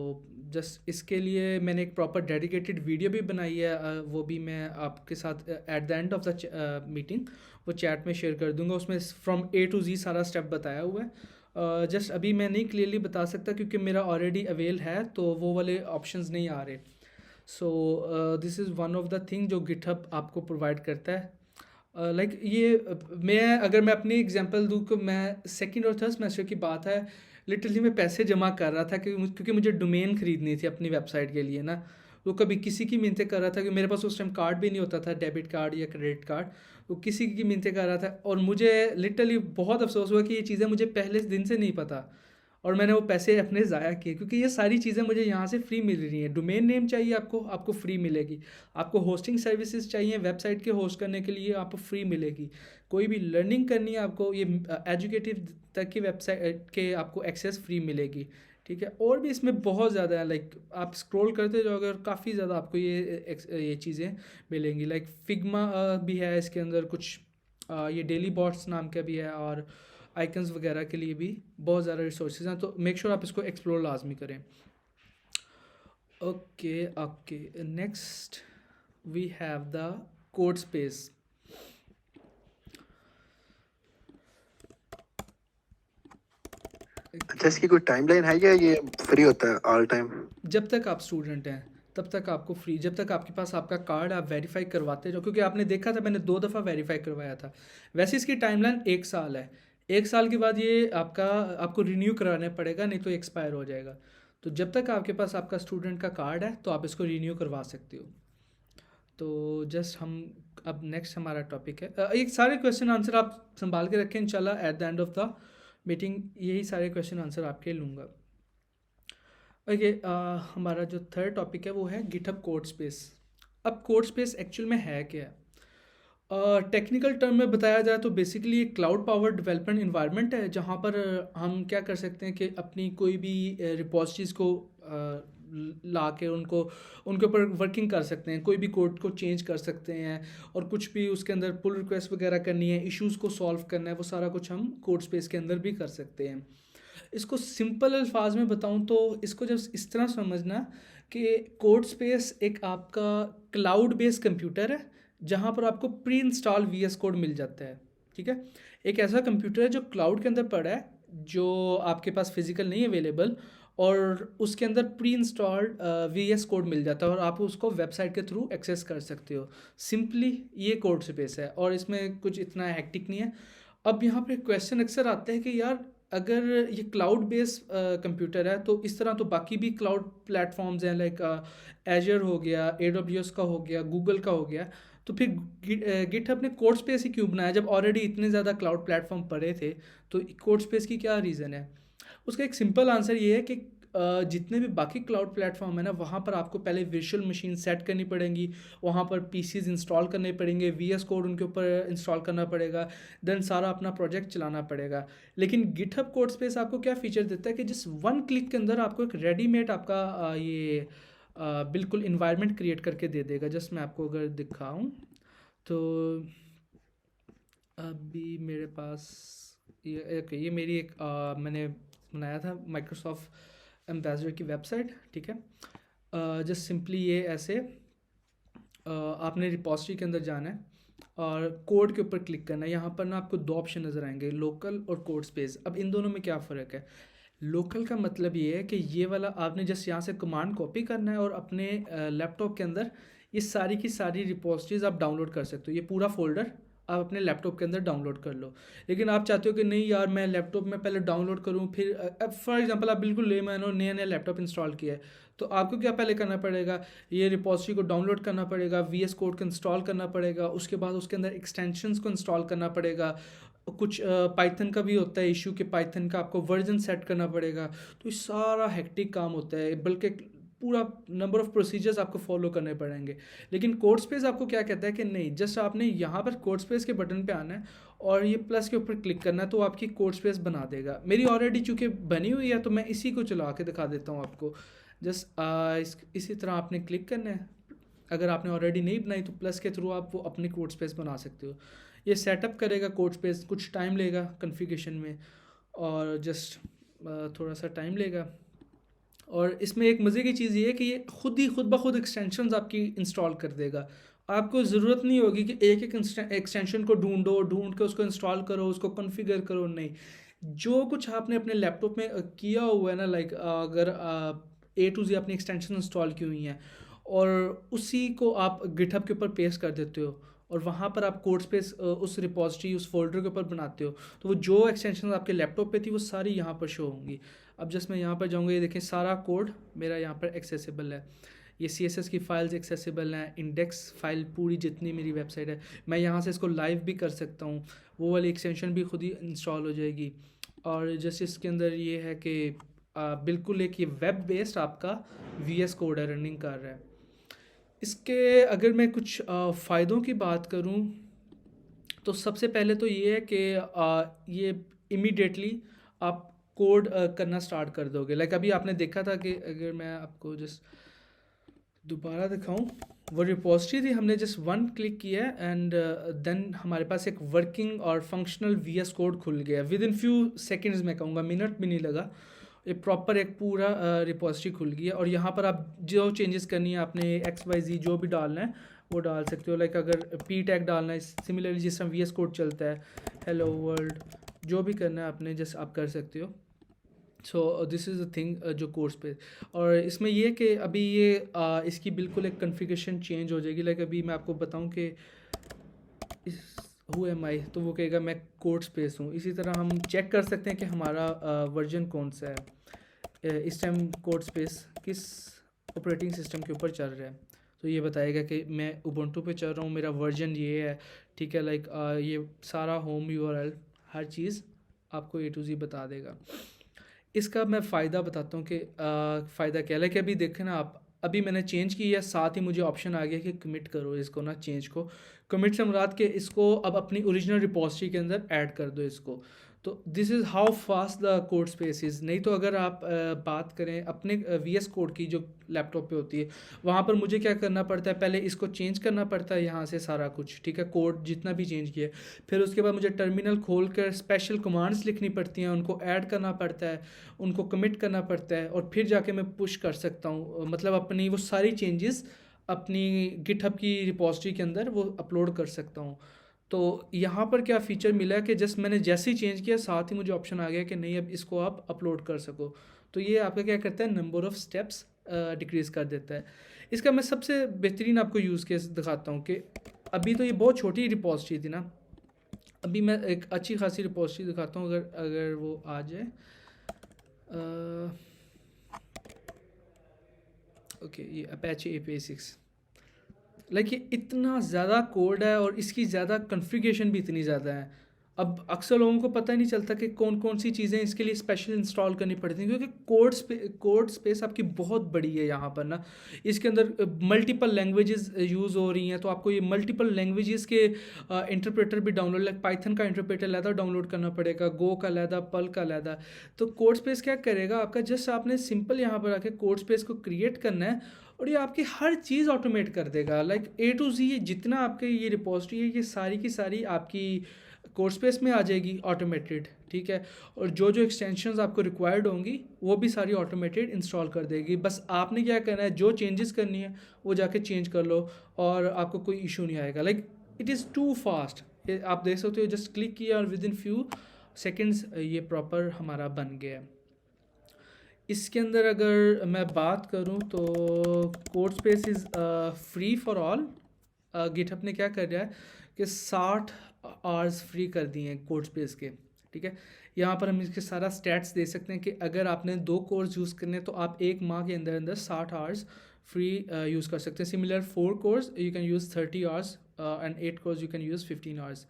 जस्ट इसके लिए मैंने एक प्रॉपर डेडिकेटेड वीडियो भी बनाई है, वो भी मैं आपके साथ at the end of the meeting वो चैट में शेयर कर दूंगा। उसमें फ्रॉम A to Z सारा स्टेप बताया हुआ है। जस्ट अभी मैं नहीं क्लियरली बता सकता क्योंकि मेरा ऑलरेडी अवेल है, तो वो वाले ऑप्शंस नहीं आ रहे। So this is one of the thing जो गिटहब आपको प्रोवाइड करता है। लाइक ये अगर मैं अपनी एग्जांपल दूँ तो मैं सेकंड और थर्ड सेमेस्टर की बात है, लिटरली मैं पैसे जमा कर रहा था क्योंकि मुझे डोमेन ख़रीदनी थी अपनी वेबसाइट के लिए ना। तो कभी किसी की मिन्नतें कर रहा था कि मेरे पास उस टाइम कार्ड भी नहीं होता था, डेबिट कार्ड या क्रेडिट कार्ड, तो किसी की मिन्नतें कर रहा था, और मुझे लिटरली बहुत अफसोस हुआ कि ये चीज़ें मुझे पहले दिन से नहीं पता, और मैंने वो पैसे अपने ज़ाया किए, क्योंकि ये सारी चीज़ें मुझे यहाँ से फ्री मिल रही हैं। डोमेन नेम चाहिए आपको फ्री मिलेगी। आपको होस्टिंग सर्विसेज चाहिए वेबसाइट के होस्ट करने के लिए, आपको फ्री मिलेगी। कोई भी लर्निंग करनी है आपको, ये एजुकेटिव तक की वेबसाइट के आपको एक्सेस फ्री मिलेगी, ठीक है। और भी इसमें बहुत ज़्यादा है, लाइक आप स्क्रॉल करते जाओगे और काफ़ी ज़्यादा आपको ये चीज़ें मिलेंगी। लाइक फिग्मा भी है इसके अंदर कुछ, ये डेली बॉट्स नाम का भी है, और आइकन्स वगैरह के लिए भी बहुत ज़्यादा रिसोर्सेज हैं, तो मेक श्योर आप इसको एक्सप्लोर लाजमी करें। Okay, next we have the code space. अच्छा, इसकी कोई टाइमलाइन है या ये फ्री होता है ऑल टाइम? जब तक आप स्टूडेंट हैं तब तक आपको फ्री, जब तक आपके पास आपका कार्ड आप वेरीफाई करवाते जाओ, क्योंकि आपने देखा था मैंने 2 दफ़ा वेरीफाई करवाया था। वैसे इसकी टाइमलाइन 1 साल है, 1 साल के बाद ये आपको रिन्यू कराना पड़ेगा, नहीं तो एक्सपायर हो जाएगा। तो जब तक आपके पास आपका स्टूडेंट का कार्ड है तो आप इसको रिन्यू करवा सकते हो। तो जस्ट हम अब नेक्स्ट हमारा टॉपिक है, एक सारे क्वेश्चन आंसर आप संभाल के रखें, इंशाल्लाह at the end of the meeting यही सारे क्वेश्चन आंसर आपके लूँगा। ओके, हमारा जो थर्ड टॉपिक है वो है गिटहब कोड स्पेस। अब कोड स्पेस एक्चुअल में है क्या? टेक्निकल टर्म में बताया जाए तो बेसिकली एक क्लाउड पावर डेवलपमेंट इन्वायरमेंट है, जहाँ पर हम क्या कर सकते हैं कि अपनी कोई भी रिपॉजिटरीज को ला के उनको उनके ऊपर वर्किंग कर सकते हैं, कोई भी कोड को चेंज कर सकते हैं, और कुछ भी उसके अंदर पुल रिक्वेस्ट वगैरह करनी है, इश्यूज़ को सॉल्व करना है, वो सारा कुछ हम कोड स्पेस के अंदर भी कर सकते हैं। इसको सिंपल अल्फाज में बताऊं तो इसको जब इस तरह समझना कि कोड स्पेस एक आपका क्लाउड बेस्ड कंप्यूटर है जहां पर आपको प्री इंस्टॉल वीएस कोड मिल जाता है। ठीक है, एक ऐसा कंप्यूटर है जो क्लाउड के अंदर पड़ा है, जो आपके पास फिजिकल नहीं अवेलेबल, और उसके अंदर प्री इंस्टॉल्ड वीएस कोड मिल जाता है और आप उसको वेबसाइट के थ्रू एक्सेस कर सकते हो। सिंपली ये कोड स्पेस है और इसमें कुछ इतना हैक्टिक नहीं है। अब यहाँ पे क्वेश्चन अक्सर आता है कि यार अगर ये क्लाउड बेस्ड कंप्यूटर है तो इस तरह तो बाकी भी क्लाउड प्लेटफॉर्म्स हैं, लाइक एजर हो गया, AWS का हो गया, गूगल का हो गया, तो फिर गिटहब ने कोड स्पेस ही क्यों बनाया जब ऑलरेडी इतने ज़्यादा क्लाउड प्लेटफॉर्म पड़े थे? तो कोड स्पेस की क्या रीज़न है? उसका एक सिंपल आंसर ये है कि जितने भी बाकी क्लाउड प्लेटफॉर्म है ना, वहाँ पर आपको पहले वर्चुअल मशीन सेट करनी पड़ेंगी, वहाँ पर पीसीज इंस्टॉल करने पड़ेंगे, वीएस कोड उनके ऊपर इंस्टॉल करना पड़ेगा, देन सारा अपना प्रोजेक्ट चलाना पड़ेगा। लेकिन गिटहब कोड स्पेस आपको क्या फीचर देता है कि जिस वन क्लिक के अंदर आपको एक रेडीमेड आपका बिल्कुल इन्वायरमेंट क्रिएट करके दे देगा। जस्ट मैं आपको अगर दिखाऊँ तो अभी मेरे पास ये मेरी एक मैंने बनाया था माइक्रोसॉफ्ट एम्बेसडर की वेबसाइट। ठीक है, जस्ट सिंपली ये ऐसे आपने रिपॉजिटरी के अंदर जाना है और कोड के ऊपर क्लिक करना है। यहाँ पर ना आपको दो ऑप्शन नज़र आएंगे, लोकल और कोड स्पेस। अब इन दोनों में क्या फ़र्क है? लोकल का मतलब ये है कि ये वाला आपने जस्ट यहाँ से कमांड कॉपी करना है और अपने लैपटॉप के अंदर ये सारी की सारी रिपॉजिटरीज आप डाउनलोड कर सकते हो। ये पूरा फोल्डर आप अपने लैपटॉप के अंदर डाउनलोड कर लो। लेकिन आप चाहते हो कि नहीं यार, मैं लैपटॉप में पहले डाउनलोड करूँ, फिर अब फॉर एग्जांपल आप बिल्कुल लेमैन हो, नया नया लैपटॉप इंस्टॉल किया है, तो आपको क्या पहले करना पड़ेगा? ये रिपॉजिटरी को डाउनलोड करना पड़ेगा, वीएस कोड को इंस्टॉल करना पड़ेगा, उसके बाद उसके अंदर एक्सटेंशंस को इंस्टॉल करना पड़ेगा, कुछ पाइथन का भी होता है इशू कि पाइथन का आपको वर्जन सेट करना पड़ेगा। तो ये सारा हेक्टिक काम होता है, बल्कि पूरा नंबर ऑफ़ प्रोसीजर्स आपको फॉलो करने पड़ेंगे। लेकिन कोड स्पेस आपको क्या कहता है कि नहीं, जस्ट आपने यहाँ पर कोड स्पेस के बटन पे आना है और ये प्लस के ऊपर क्लिक करना है तो आपकी कोड स्पेस बना देगा। मेरी ऑलरेडी चूँकि बनी हुई है तो मैं इसी को चला के दिखा देता हूँ आपको। जस्ट इसी तरह आपने क्लिक करना है। अगर आपने ऑलरेडी नहीं बनाई तो प्लस के थ्रू आप वो अपनी कोड स्पेस बना सकते हो। ये सेटअप करेगा कोड स्पेस, कुछ टाइम लेगा कॉन्फ़िगरेशन में, और जस्ट थोड़ा सा टाइम लेगा। और इसमें एक मज़े की चीज़ ये है कि ये खुद ब खुद एक्सटेंशंस आपकी इंस्टॉल कर देगा। आपको ज़रूरत नहीं होगी कि एक एक एक्सटेंशन को ढूंढ के उसको इंस्टॉल करो, उसको कॉन्फ़िगर करो। नहीं, जो कुछ आपने अपने लैपटॉप में किया हुआ है ना, लाइक अगर A to Z अपनी एक्सटेंशन इंस्टॉल की हुई हैं और उसी को आप गिटहब के ऊपर पेस्ट कर देते हो और वहाँ पर आप कोड स्पेस उस रिपॉजिटरी उस फोल्डर के ऊपर बनाते हो, तो वो जो एक्सटेंशन आपके लैपटॉप पे थी वो सारी यहाँ पर शो होंगी। अब जस्ट मैं यहाँ पर जाऊँगा, ये देखें सारा कोड मेरा यहाँ पर एक्सेसिबल है। ये CSS की फ़ाइल्स एक्सेसिबल हैं, इंडेक्स फाइल पूरी जितनी मेरी वेबसाइट है, मैं यहाँ से इसको लाइव भी कर सकता हूँ, वो वाली एक्सटेंशन भी खुद ही इंस्टॉल हो जाएगी। और जैसे इसके अंदर ये है कि बिल्कुल एक ये वेब बेस्ड आपका VS कोड है रनिंग कर रहा है। इसके अगर मैं कुछ फ़ायदों की बात करूं तो सबसे पहले तो ये है कि ये इमीडिएटली आप कोड करना स्टार्ट कर दोगे। लाइक अभी आपने देखा था कि अगर मैं आपको जस्ट दोबारा दिखाऊं, वो रिपॉजिटरी थी, हमने जस्ट वन क्लिक किया एंड देन हमारे पास एक वर्किंग और फंक्शनल VS कोड खुल गया। विद इन फ्यू सेकेंड्स, मैं कहूँगा मिनट भी नहीं लगा, ये प्रॉपर एक पूरा रिपॉजिटरी खुल गया। और यहाँ पर आप जो चेंजेस करनी है, आपने XYZ जो भी डालना है वो डाल सकते हो। लाइक अगर P टैग डालना है, सिमिलरली जिस तरह VS कोड चलता है, हेलो वर्ल्ड, जो भी करना है आपने जस्ट आप कर सकते हो। So this is the thing जो कोर्स पे। और इसमें ये कि अभी ये इसकी बिल्कुल एक कॉन्फ़िगरेशन चेंज हो जाएगी। लाइक अभी मैं आपको बताऊं कि इस हु एम आई, तो वो कहेगा मैं कोड स्पेस हूँ। इसी तरह हम चेक कर सकते हैं कि हमारा वर्जन कौन सा है, इस टाइम कोड स्पेस किस ऑपरेटिंग सिस्टम के ऊपर चल रहा है। तो ये बताएगा कि मैं उबुंटू पे चल रहा हूँ, मेरा वर्जन ये है। ठीक है, लाइक ये सारा होम URL हर चीज़ आपको A to Z बता देगा। इसका मैं फ़ायदा बताता हूँ कि फ़ायदा क्या है। कि अभी देखें ना आप, अभी मैंने चेंज किया, साथ ही मुझे ऑप्शन आ गया कि कमिट करो इसको ना, चेंज को। कमिट से मुराद के इसको अब अपनी ओरिजिनल रिपॉजिटरी के अंदर ऐड कर दो इसको। तो this is how fast the code space is. नहीं तो अगर आप बात करें अपने वी एस कोड की जो लैपटॉप पे होती है, वहाँ पर मुझे क्या करना पड़ता है, पहले इसको चेंज करना पड़ता है यहाँ से सारा कुछ, ठीक है, कोड जितना भी चेंज किया, फिर उसके बाद मुझे टर्मिनल खोल कर स्पेशल कमांड्स लिखनी पड़ती हैं, उनको ऐड करना पड़ता है, उनको कमिट करना पड़ता है, और फिर जाके मैं पुश कर सकता हूँ, मतलब अपनी वो सारी चेंजेस अपनी गिटहब की रिपॉजिटरी के अंदर वो अपलोड कर सकता हूँ। तो यहाँ पर क्या फ़ीचर मिला है कि जस्ट मैंने जैसे ही चेंज किया, साथ ही मुझे ऑप्शन आ गया कि नहीं अब इसको आप अपलोड कर सको। तो ये आपका क्या करता है, नंबर ऑफ़ स्टेप्स डिक्रीज़ कर देता है। इसका मैं सबसे बेहतरीन आपको यूज़ केस दिखाता हूँ कि अभी तो ये बहुत छोटी रिपॉजिटरी थी ना, अभी मैं एक अच्छी खासी रिपॉजिटरी दिखाता हूँ, अगर अगर वो आ जाए। ओके, ये अपैचे API6, लाइक ये इतना ज़्यादा कोड है और इसकी ज़्यादा कॉन्फ़िगरेशन भी इतनी ज़्यादा है। अब अक्सर लोगों को पता ही नहीं चलता कि कौन कौन सी चीज़ें इसके लिए स्पेशल इंस्टॉल करनी पड़ती हैं, क्योंकि कोड स्पेस आपकी बहुत बड़ी है यहाँ पर ना। इसके अंदर मल्टीपल लैंग्वेजेस यूज़ हो रही हैं, तो आपको ये मल्टीपल लैंग्वेजेस के इंटरप्रेटर भी डाउनलोड, लाइक पाइथन का इंटरप्रेटर अलहदा डाउनलोड करना पड़ेगा, गो का अलहदा, पल का अलहदा। तो कोड स्पेस क्या करेगा आपका, जस्ट आपने सिंपल यहाँ पर आके कोड स्पेस को क्रिएट करना है और ये आपकी हर चीज़ ऑटोमेट कर देगा, लाइक A to Z। जितना आपके ये रिपॉजिटरी है, ये सारी की सारी आपकी कोड स्पेस में आ जाएगी ऑटोमेटेड, ठीक है। और जो जो एक्सटेंशंस आपको रिक्वायर्ड होंगी वो भी सारी ऑटोमेटेड इंस्टॉल कर देगी। बस आपने क्या करना है, जो चेंजेस करनी है वो जाके चेंज कर लो और आपको कोई इशू नहीं आएगा। Like it is too fast. आप देख सकते हो, जस्ट क्लिक किया और विद इन फ्यू सेकेंड्स ये प्रॉपर हमारा बन गया है। इसके अंदर अगर मैं बात करूं तो code space is free for all. GitHub ने क्या कर रहा है कि 60 आवर्स फ्री कर दिए हैं कोड स्पेस के, ठीक है। यहाँ पर हम इसके सारा स्टैट्स दे सकते हैं कि अगर आपने 2 कोर्स यूज़ करने तो आप 1 माह के अंदर अंदर 60 आवर्स फ्री यूज़ कर सकते हैं। Similar 4 course you can use 30 hours and 8 course you can use 15 hours.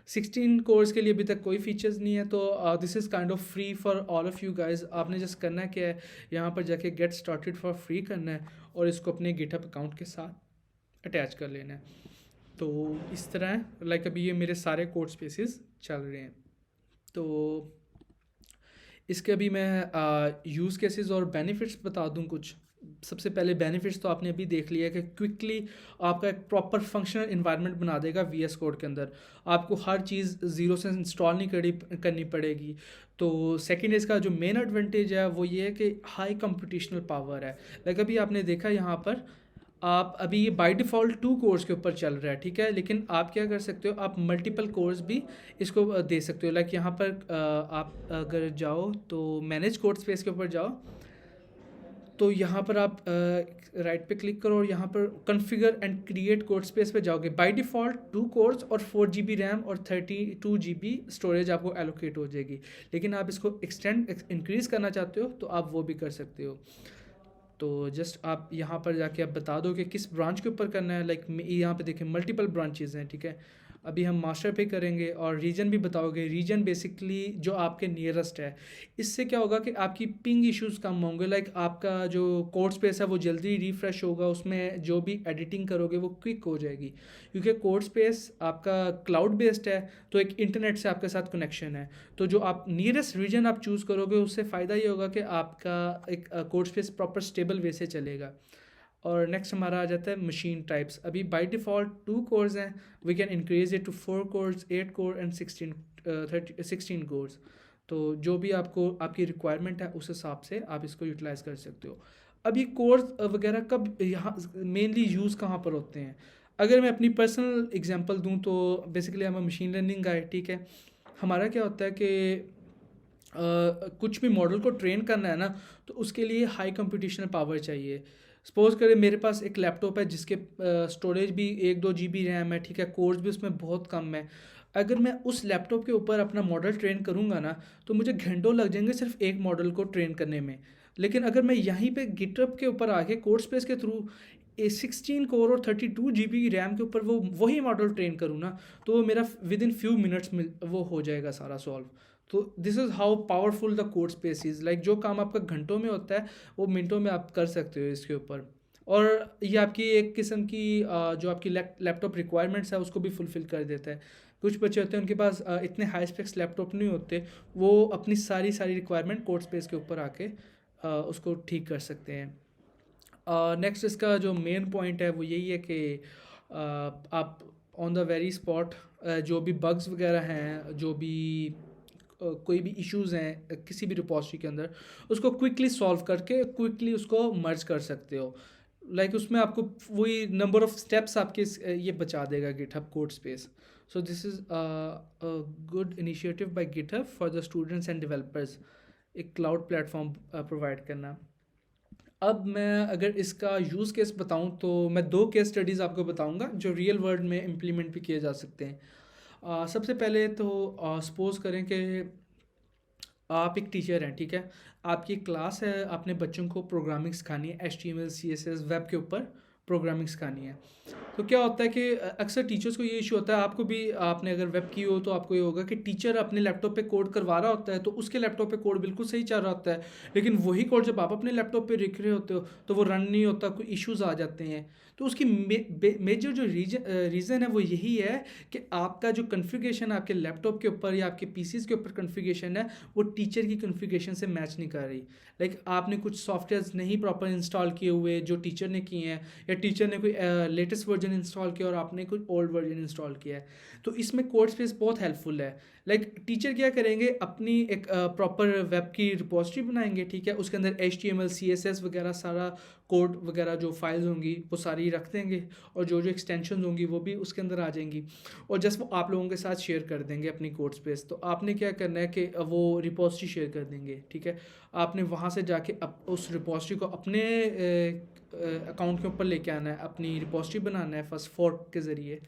16 course के लिए अभी तक कोई फीचर्स नहीं है, तो this is kind of free for all of you guys. आपने जस्ट करना है क्या है, यहाँ पर जाके गेट स्टार्टेड फॉर फ्री करना है और इसको अपने गिटहब अकाउंट के साथ अटैच कर लेना है। तो इस तरह है, लाइक अभी ये मेरे सारे कोड स्पेसेस चल रहे हैं। तो इसके अभी मैं यूज़ केसेस और बेनिफिट्स बता दूं कुछ। सबसे पहले बेनिफिट्स तो आपने अभी देख लिया कि क्विकली आपका एक प्रॉपर फंक्शनल इन्वायरमेंट बना देगा VS कोड के अंदर। आपको हर चीज़ ज़ीरो से इंस्टॉल नहीं करनी पड़ेगी। तो सेकंड इसका जो मेन एडवांटेज है वो ये है कि हाई कंप्यूटेशनल पावर है। लाइक अभी आपने देखा यहाँ पर, आप अभी ये बाय डिफ़ॉल्ट 2 कोर्स के ऊपर चल रहा है, ठीक है, लेकिन आप क्या कर सकते हो, आप मल्टीपल कोर्स भी इसको दे सकते हो। लाइक यहाँ पर आप अगर जाओ तो मैनेज कोड स्पेस के ऊपर जाओ, तो यहाँ पर आप राइट पे क्लिक करो और यहाँ पर configure and create code space पे जाओगे। बाय डिफ़ॉल्ट 2 कोर्स और 4 GB रैम और 32 GB स्टोरेज आपको एलोकेट हो जाएगी, लेकिन आप इसको एक्सटेंड इंक्रीज़ करना चाहते हो तो आप वो भी कर सकते हो। तो जस्ट आप यहाँ पर जाके आप बता दो कि किस ब्रांच के ऊपर करना है। लाइक यहाँ पे देखें मल्टीपल ब्रांचेस हैं, ठीक है। अभी हम मास्टर पे करेंगे और रीजन भी बताओगे। रीजन बेसिकली जो आपके नियरेस्ट है, इससे क्या होगा कि आपकी पिंग इश्यूज़ कम होंगे। लाइक आपका जो कोड स्पेस है वो जल्दी रिफ़्रेश होगा, उसमें जो भी एडिटिंग करोगे वो क्विक हो जाएगी, क्योंकि कोड स्पेस आपका क्लाउड बेस्ड है, तो एक इंटरनेट से आपके साथ कनेक्शन है। तो जो आप नियरेस्ट रीजन आप चूज़ करोगे उससे फ़ायदा ये होगा कि आपका एक code space proper stable way से चलेगा। और नेक्स्ट हमारा आ जाता है मशीन टाइप्स। अभी बाय डिफ़ॉल्ट 2 कोर्स हैं, we can increase it to 4 cores, 8 core and 16 cores. तो जो भी आपको आपकी रिक्वायरमेंट है उस हिसाब से आप इसको यूटिलाइज़ कर सकते हो। अब ये कोर्स वगैरह कब यहाँ मेनली यूज़ कहाँ पर होते हैं, अगर मैं अपनी पर्सनल एग्जांपल दूँ तो बेसिकली हम मशीन लर्निंग का है, ठीक है। हमारा क्या होता है कि कुछ भी मॉडल को ट्रेन करना है ना, तो उसके लिए हाई कंप्यूटेशनल पावर चाहिए। सपोज़ करें मेरे पास एक लैपटॉप है जिसके स्टोरेज भी 1-2 GB रैम है, ठीक है, कोर्स भी उसमें बहुत कम है। अगर मैं उस लैपटॉप के ऊपर अपना मॉडल ट्रेन करूँगा ना, तो मुझे घंटों लग जाएंगे सिर्फ एक मॉडल को ट्रेन करने में। लेकिन अगर मैं यहीं पे गिटहब के ऊपर आके कोड स्पेस के थ्रू 16 कोर और 32 GB रैम के ऊपर वो वही मॉडल ट्रेन करूँ ना, तो वो मेरा विद इन फ्यू मिनट्स में वो हो जाएगा सारा सॉल्व। तो this is how powerful the code space is. Like जो काम आपका घंटों में होता है वो मिनटों में आप कर सकते हो इसके ऊपर। और ये आपकी एक किस्म की जो आपकी लैपटॉप रिक्वायरमेंट्स है उसको भी फुलफ़िल कर देता है। कुछ बच्चे होते हैं उनके पास इतने हाई स्पेक्स लैपटॉप नहीं होते, वो अपनी सारी रिक्वायरमेंट कोड स्पेस के ऊपर आके उसको ठीक कर सकते हैं। नेक्स्ट इसका जो मेन पॉइंट है वो यही है कि आप ऑन द वेरी स्पॉट जो भी बग्स वगैरह हैं, जो भी कोई भी इश्यूज़ हैं किसी भी रिपॉजिटरी के अंदर, उसको क्विकली सॉल्व करके क्विकली उसको मर्ज कर सकते हो। उसमें आपको वही नंबर ऑफ स्टेप्स आपके ये बचा देगा GitHub code space. So this is a good initiative by GitHub for the students and developers, एक क्लाउड प्लेटफॉर्म प्रोवाइड करना। अब मैं अगर इसका यूज़ केस बताऊं तो मैं 2 केस स्टडीज़ आपको बताऊंगा जो रियल वर्ल्ड में इम्प्लीमेंट भी किए जा सकते हैं। सबसे पहले तो सपोज़ करें कि आप एक टीचर हैं, ठीक है? आपकी क्लास है, आपने बच्चों को प्रोग्रामिंग सिखानी है, HTML CSS वेब के ऊपर प्रोग्रामिंग सिखानी है। तो क्या होता है कि अक्सर टीचर्स को ये इशू होता है, आपको भी, आपने अगर वेब की हो तो आपको ये होगा कि टीचर अपने लैपटॉप पे कोड करवा रहा होता है तो उसके लैपटॉप पे कोड बिल्कुल सही चल रहा होता है, लेकिन वही कोड जब आप अपने लैपटॉप पे लिख रहे होते हो तो वो रन नहीं होता, कोई इश्यूज आ जाते हैं। तो उसकी मेजर जो रीज़न है वो यही है कि आपका जो कन्फिगरेशन आपके लैपटॉप के ऊपर या आपके पीसीज के ऊपर कन्फिगरेशन है वो टीचर की कन्फिगरेशन से मैच नहीं कर रही। आपने कुछ सॉफ्टवेयर्स नहीं प्रॉपर इंस्टॉल किए हुए जो टीचर ने किए हैं, या टीचर ने कोई लेटेस्ट वर्जन इंस्टॉल किया और आपने कोई ओल्ड वर्जन इंस्टॉल किया है। तो इसमें कोड स्पेस बहुत हेल्पफुल है। टीचर क्या करेंगे, अपनी एक प्रॉपर वेब की रिपोजिटरी बनाएंगे, ठीक है? उसके अंदर HTML CSS वगैरह सारा कोड वगैरह जो फाइल्स होंगी वो सारी रख देंगे, और जो एक्सटेंशन होंगी वो भी उसके अंदर आ जाएंगी, और जस्ट वो आप लोगों के साथ शेयर कर देंगे अपनी कोड स्पेस। तो आपने क्या करना है कि वो रिपोजिटरी शेयर कर देंगे, ठीक है? आपने वहाँ से जाके उस रिपोजिटरी को अपने अकाउंट के ऊपर लेके आना है, अपनी रिपोजिटरी बनाना है फर्स्ट फोर्क के ज़रिए।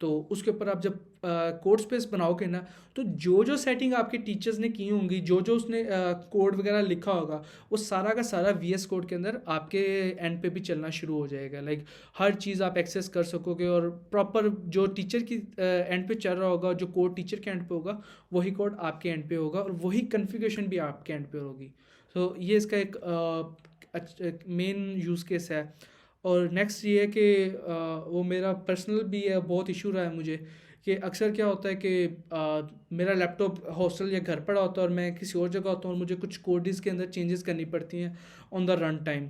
तो उसके ऊपर आप जब कोड स्पेस बनाओगे ना, तो जो सेटिंग आपके टीचर्स ने की होंगी, जो उसने कोड वगैरह लिखा होगा, वो सारा का सारा VS कोड के अंदर आपके एंड पे भी चलना शुरू हो जाएगा। हर चीज़ आप एक्सेस कर सकोगे, और प्रॉपर जो टीचर की एंड पे चल रहा होगा, जो कोड टीचर के एंड पे होगा वही कोड आपके एंड पे होगा, और वही कन्फिगरेशन भी आपके एंड पे होगी। तो ये इसका एक मेन यूज़ केस है। और नेक्स्ट ये है कि वो मेरा पर्सनल भी है, बहुत इशू रहा है मुझे, कि अक्सर क्या होता है कि मेरा लैपटॉप हॉस्टल या घर पड़ा होता है और मैं किसी और जगह होता हूँ और मुझे कुछ कोडिस के अंदर चेंजेस करनी पड़ती हैं ऑन द रन टाइम।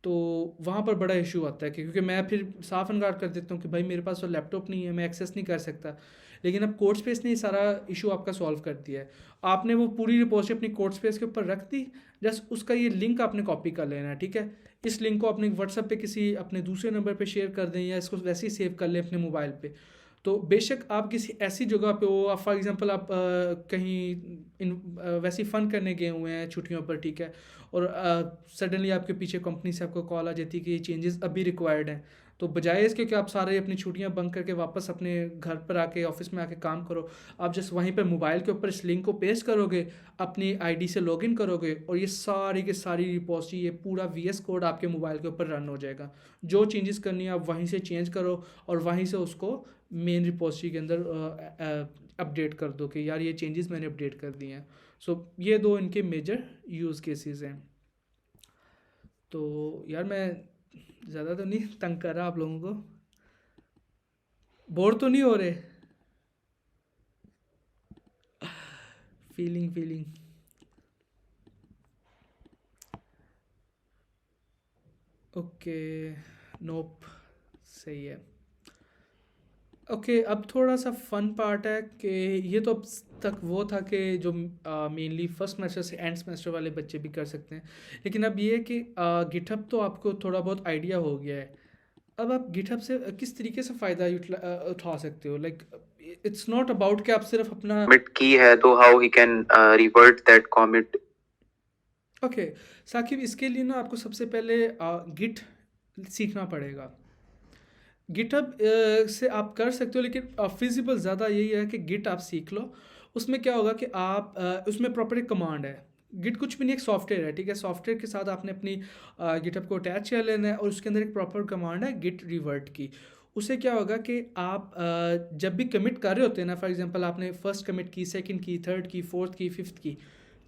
तो वहाँ पर बड़ा इशू आता है क्योंकि मैं फिर साफ इनकार कर देता हूँ कि भाई मेरे पास तो लैपटॉप नहीं है, मैं एक्सेस नहीं कर सकता। लेकिन अब कोड स्पेस ने ये सारा इशू आपका सॉल्व कर दिया है। आपने वो पूरी रिपोजिटरी अपनी कोड स्पेस के ऊपर रख दी, जस्ट उसका ये लिंक आपने कॉपी कर लेना है, ठीक है? इस लिंक को अपने व्हाट्सएप पे किसी अपने दूसरे नंबर पे शेयर कर दें, या इसको वैसे ही सेव कर लें अपने मोबाइल पे। तो बेशक आप किसी ऐसी जगह पे हो, फॉर एग्जांपल आप कहीं वैसे ही फ़न करने गए हुए हैं छुट्टियों पर, ठीक है? और सडनली आपके पीछे कंपनी से आपको कॉल आ जाती है कि ये चेंजेस अभी रिक्वायर्ड हैं। तो बजाय इसके कि आप सारे अपनी छुट्टियां बंक करके वापस अपने घर पर आके ऑफिस में आके काम करो, आप जस्ट वहीं पर मोबाइल के ऊपर इस लिंक को पेस्ट करोगे, अपनी आईडी से लॉगिन करोगे, और ये सारी की सारी रिपोजिटरी, ये पूरा VS कोड आपके मोबाइल के ऊपर रन हो जाएगा। जो चेंजेस करनी है आप वहीं से चेंज करो, और वहीं से उसको मेन रिपोजिटरी के अंदर अपडेट कर दो कि यार ये चेंजेस मैंने अपडेट कर दिए हैं। सो ये 2 इनके मेजर यूज़ केसेस हैं। तो यार मैं ज़्यादा तो नहीं तंग कर रहा आप लोगों को, बोर तो नहीं हो रहे? फीलिंग ओके, नोप, सही है। ओके, अब थोड़ा सा फन पार्ट है कि ये तो अब तक वो था कि जो मेनली फर्स्ट सेमेस्टर से एंड सेमेस्टर वाले बच्चे भी कर सकते हैं, लेकिन अब ये है कि गिटहब तो आपको थोड़ा बहुत आइडिया हो गया है। अब आप गिटहब से किस तरीके से फ़ायदा उठा सकते हो? इट्स नॉट अबाउट कि आप सिर्फ अपना कमिट की है तो how he can revert that commit. Okay Saqib, इसके लिए ना आपको सबसे पहले गिट सीखना पड़ेगा। गिटहब से आप कर सकते हो, लेकिन फिजिबल ज़्यादा यही है कि गिट आप सीख लो। उसमें क्या होगा कि आप उसमें प्रॉपर एक कमांड है। गिट कुछ भी नहीं, एक सॉफ्टवेयर है, ठीक है? सॉफ्टवेयर के साथ आपने अपनी गिटहब को अटैच कर लेना है, और उसके अंदर एक प्रॉपर कमांड है गिट रिवर्ट की। उससे क्या होगा कि आप जब भी कमिट कर रहे होते हैं ना, फॉर एग्जांपल आपने फर्स्ट कमिट की, सेकंड की, थर्ड की, फोर्थ की, फिफ्थ की,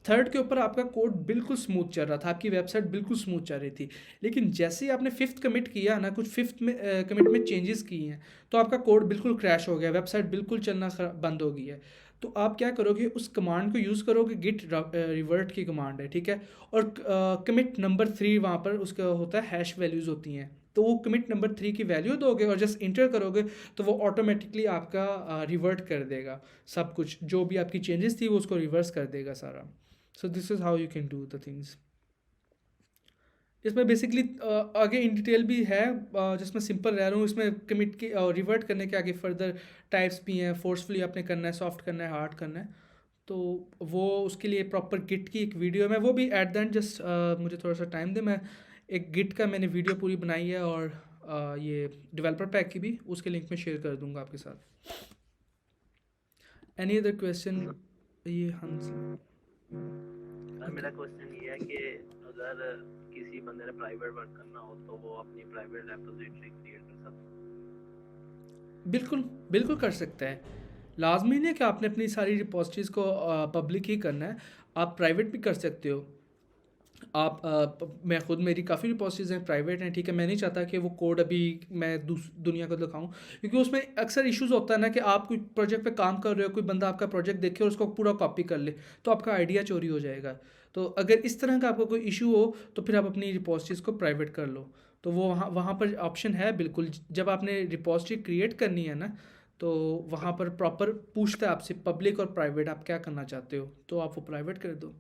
थर्ड के ऊपर आपका कोड बिल्कुल स्मूथ चल रहा था, आपकी वेबसाइट बिल्कुल स्मूथ चल रही थी, लेकिन जैसे ही आपने फिफ्थ कमिट किया ना, कुछ फिफ्थ में कमिट में चेंजेस किए हैं, तो आपका कोड बिल्कुल क्रैश हो गया, वेबसाइट बिल्कुल चलना बंद हो गई है। तो आप क्या करोगे, उस कमांड को यूज़ करोगे, गिट रिवर्ट की कमांड है, ठीक है। और कमिट नंबर 3 वहाँ पर उसका होता है, हैश वैल्यूज़ होती हैं, तो वो कमिट नंबर 3 की वैल्यू दोगे और जस्ट इंटर करोगे, तो वो ऑटोमेटिकली आपका रिवर्ट कर देगा सब कुछ, जो भी आपकी चेंजेस थी वो उसको रिवर्स कर देगा सारा। So this is how you can do the things. इसमें बेसिकली आगे इन डिटेल भी है, जिसमें सिंपल रह रहा हूँ, इसमें कमिट के रिवर्ट करने के आगे फर्दर टाइप्स भी हैं, फोर्सफुली आपने करना है, सॉफ्ट करना है, हार्ड करना है, तो वो उसके लिए प्रॉपर गिट की एक वीडियो है, मैं वो भी एट द एंड जस्ट मुझे थोड़ा सा टाइम दे, मैं एक गिट का मैंने वीडियो पूरी बनाई है, और ये डेवलपर पैक की भी उसके लिंक में शेयर कर दूंगा आपके साथ। Any other question? ये हंस सर मेरा क्वेश्चन ये है कि अगर किसी बंदे ने प्राइवेट वर्क करना हो तो वो अपनी प्राइवेट रेपोजिटरी क्रिएट कर सकता है? बिल्कुल बिल्कुल कर सकता है, लाजमी नहीं है कि आपने अपनी सारी रिपोजिटरीज़ को पब्लिक ही करना है, आप प्राइवेट भी कर सकते हो। आप मैं खुद, मेरी काफ़ी रिपोजिटरीज़ हैं प्राइवेट हैं, ठीक है, मैं नहीं चाहता कि वो कोड अभी मैं दुनिया को दिखाऊं, क्योंकि उसमें अक्सर इश्यूज़ होता है ना कि आप कोई प्रोजेक्ट पे काम कर रहे हो, कोई बंदा आपका प्रोजेक्ट देखे और उसको पूरा कॉपी कर ले, तो आपका आइडिया चोरी हो जाएगा। तो अगर इस तरह का आपको कोई इशू हो, तो फिर आप अपनी रिपोजिटरीज़ को प्राइवेट कर लो, तो वो वहाँ वहाँ पर ऑप्शन है बिल्कुल, जब आपने रिपोजिटरी क्रिएट करनी है ना, तो वहाँ पर प्रॉपर पूछता है आपसे पब्लिक और प्राइवेट आप क्या करना चाहते हो, तो आप वो प्राइवेट कर दो।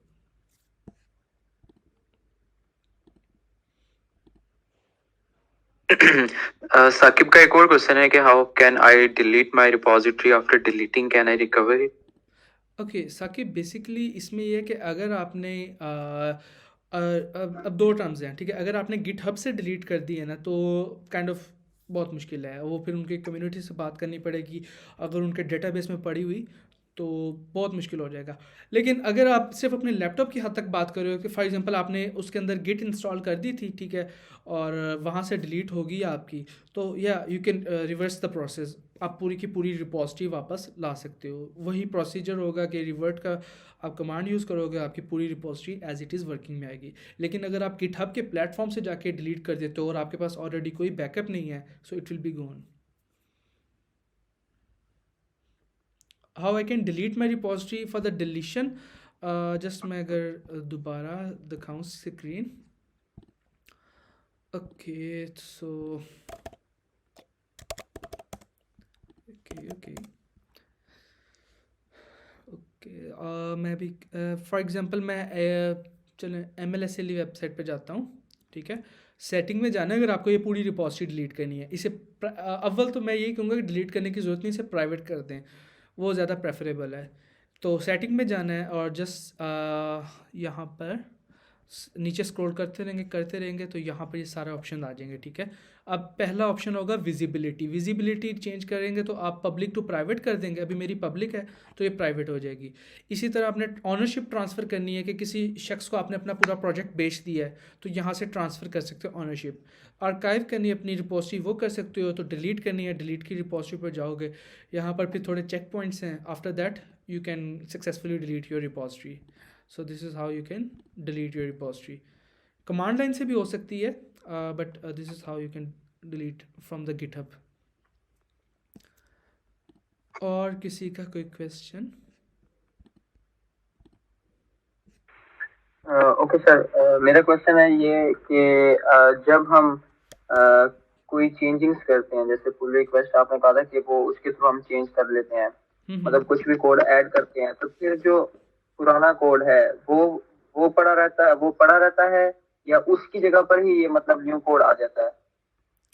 साकिब का एक और क्वेश्चन है कि how can I delete my repository, after deleting can I recover it? Okay Saqib, basically इसमें ये है कि अगर आपने अब दो टर्म्स हैं, ठीक है, अगर आपने गिटहब से डिलीट कर दी है ना, तो काइंड ऑफ बहुत मुश्किल है वो, फिर उनकी कम्युनिटी से बात करनी पड़ेगी, अगर उनके डेटाबेस में पड़ी हुई तो बहुत मुश्किल हो जाएगा। लेकिन अगर आप सिर्फ अपने लैपटॉप की हद तक बात कर रहे हो कि फॉर एग्जांपल आपने उसके अंदर गिट इंस्टॉल कर दी थी, ठीक है, और वहाँ से डिलीट होगी आपकी, तो या you can reverse the process, आप पूरी की पूरी रिपॉजिटरी वापस ला सकते हो। वही प्रोसीजर होगा कि रिवर्ट का आप कमांड यूज़ करोगे, आपकी पूरी repository as it is working में आएगी। लेकिन अगर आप गिटहब के प्लेटफॉर्म से जाके डिलीट कर देते हो और आपके पास ऑलरेडी कोई बैकअप नहीं है, so it will be gone. How I can delete my repository for the deletion, just मैं अगर दोबारा दिखाऊँ स्क्रीन, ओके सो ओके मैं भी फॉर एग्जांपल मैं चलें MLSLE वेबसाइट पे जाता हूँ, ठीक है, सेटिंग में जाना है, अगर आपको ये पूरी रिपॉजिटरी डिलीट करनी है, इसे अव्वल तो मैं यही कहूँगा कि डिलीट करने की ज़रूरत नहीं, इसे प्राइवेट कर दें, वो ज़्यादा प्रेफरेबल है। तो सेटिंग में जाना है और जस्ट यहाँ पर नीचे स्क्रॉल करते रहेंगे तो यहाँ पर ये सारे ऑप्शन आ जाएंगे, ठीक है। अब पहला ऑप्शन होगा विजिबिलिटी चेंज करेंगे, तो आप पब्लिक टू प्राइवेट कर देंगे, अभी मेरी पब्लिक है तो ये प्राइवेट हो जाएगी। इसी तरह आपने ऑनरशिप ट्रांसफ़र करनी है कि किसी शख्स को आपने अपना पूरा प्रोजेक्ट बेच दिया है, तो यहाँ से ट्रांसफ़र कर सकते हो ऑनरशिप। आर्काइव करनी है अपनी रिपोजिटरी, वो कर सकते हो, तो डिलीट करनी है, डिलीट की रिपोजिटरी पर जाओगे, यहाँ पर फिर थोड़े चेक पॉइंट्स हैं, after that you can successfully delete your repository. So this is how you can delete your repository. Command line से भी हो सकती है, but this is how you can delete from the GitHub. और किसी का कोई क्वेश्चन? ओके सर, मेरा क्वेश्चन है ये कि जब हम कोई चेंजिंग्स करते हैं, जैसे पुल रिक्वेस्ट आपने कहा था कि वो उसके थ्रू हम चेंज कर लेते हैं, मतलब कुछ भी कोड ऐड करते हैं, तो फिर जो पुराना कोड है वो पड़ा रहता है या उसकी जगह पर ही ये मतलब न्यू कोड आ जाता है?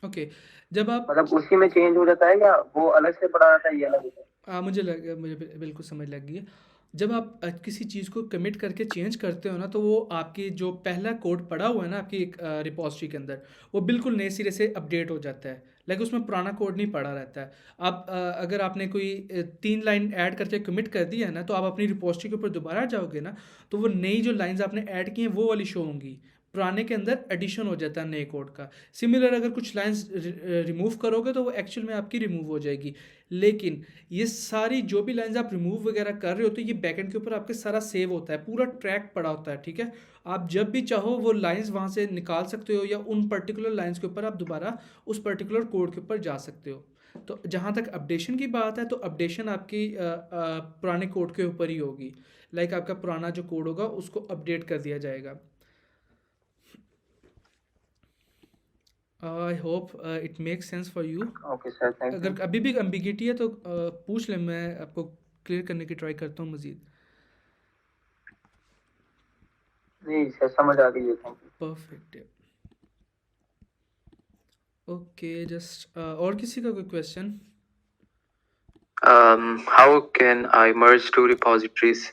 ओके, जब आप मतलब उसी में चेंज हो जाता है या वो अलग से पड़ा रहता है, ये अलग होता है? मुझे बिल्कुल समझ लग गई है। जब आप किसी चीज़ को कमिट करके चेंज करते हो ना, तो वो आपकी जो पहला कोड पड़ा हुआ है ना आपकी एक रिपॉजिटरी के अंदर, वो बिल्कुल नए सिरे से अपडेट हो जाता है, लेकिन उसमें पुराना कोड नहीं पड़ा रहता है। आप अगर आपने कोई 3 लाइन ऐड करके कमिट कर दिया है ना, तो आप अपनी रिपॉजिटरी के ऊपर दोबारा जाओगे ना, तो वो नई जो लाइंस आपने ऐड की हैं वो वाली शो होंगी, पुराने के अंदर एडिशन हो जाता है नए कोड का। सिमिलर अगर कुछ लाइंस रिमूव करोगे तो वो एक्चुअल में आपकी रिमूव हो जाएगी, लेकिन ये सारी जो भी लाइंस आप रिमूव वगैरह कर रहे हो तो ये बैकएंड के ऊपर आपके सारा सेव होता है, पूरा ट्रैक पड़ा होता है, ठीक है। आप जब भी चाहो वो लाइंस वहाँ से निकाल सकते हो या उन पर्टिकुलर लाइंस के ऊपर आप दोबारा उस पर्टिकुलर कोड के ऊपर जा सकते हो। तो जहाँ तक अपडेशन की बात है तो अपडेशन आपकी पुराने कोड के ऊपर ही होगी। लाइक आपका पुराना जो कोड होगा उसको अपडेट कर दिया जाएगा। I hope it make sense for you. Okay sir, thank you. अगर अभी भी एम्बिगिटी है तो पूछ ले, मैं आपको क्लियर करने की ट्राई करता हूँ मज़ीद। नहीं सर, समझ आ गई है, थैंक यू। परफेक्ट है। ओके, जस्ट और किसी का कोई question? How can I merge two repositories?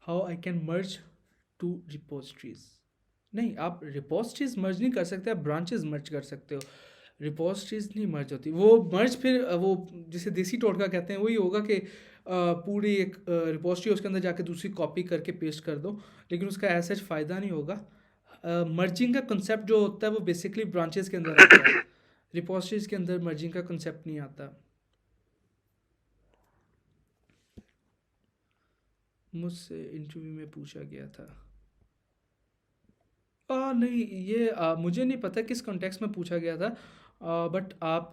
How I can merge two repositories? नहीं, आप रिपोजिटरीज मर्ज नहीं कर सकते, आप ब्रांचेस मर्ज कर सकते हो। रिपोजिटरीज नहीं मर्ज होती। वो मर्ज फिर वो जिसे देसी टोटका कहते हैं वही होगा कि पूरी एक रिपोजिटरी उसके अंदर जाके दूसरी कॉपी करके पेस्ट कर दो, लेकिन उसका ऐसा फ़ायदा नहीं होगा। मर्जिंग का कंसेप्ट जो होता है वो बेसिकली ब्रांचेस के अंदर आता है, रिपोजिटरीज के अंदर मर्जिंग का कंसेप्ट नहीं आता। मुझसे इंटरव्यू में पूछा गया था। नहीं, ये मुझे नहीं पता किस कॉन्टेक्स्ट में पूछा गया था, बट आप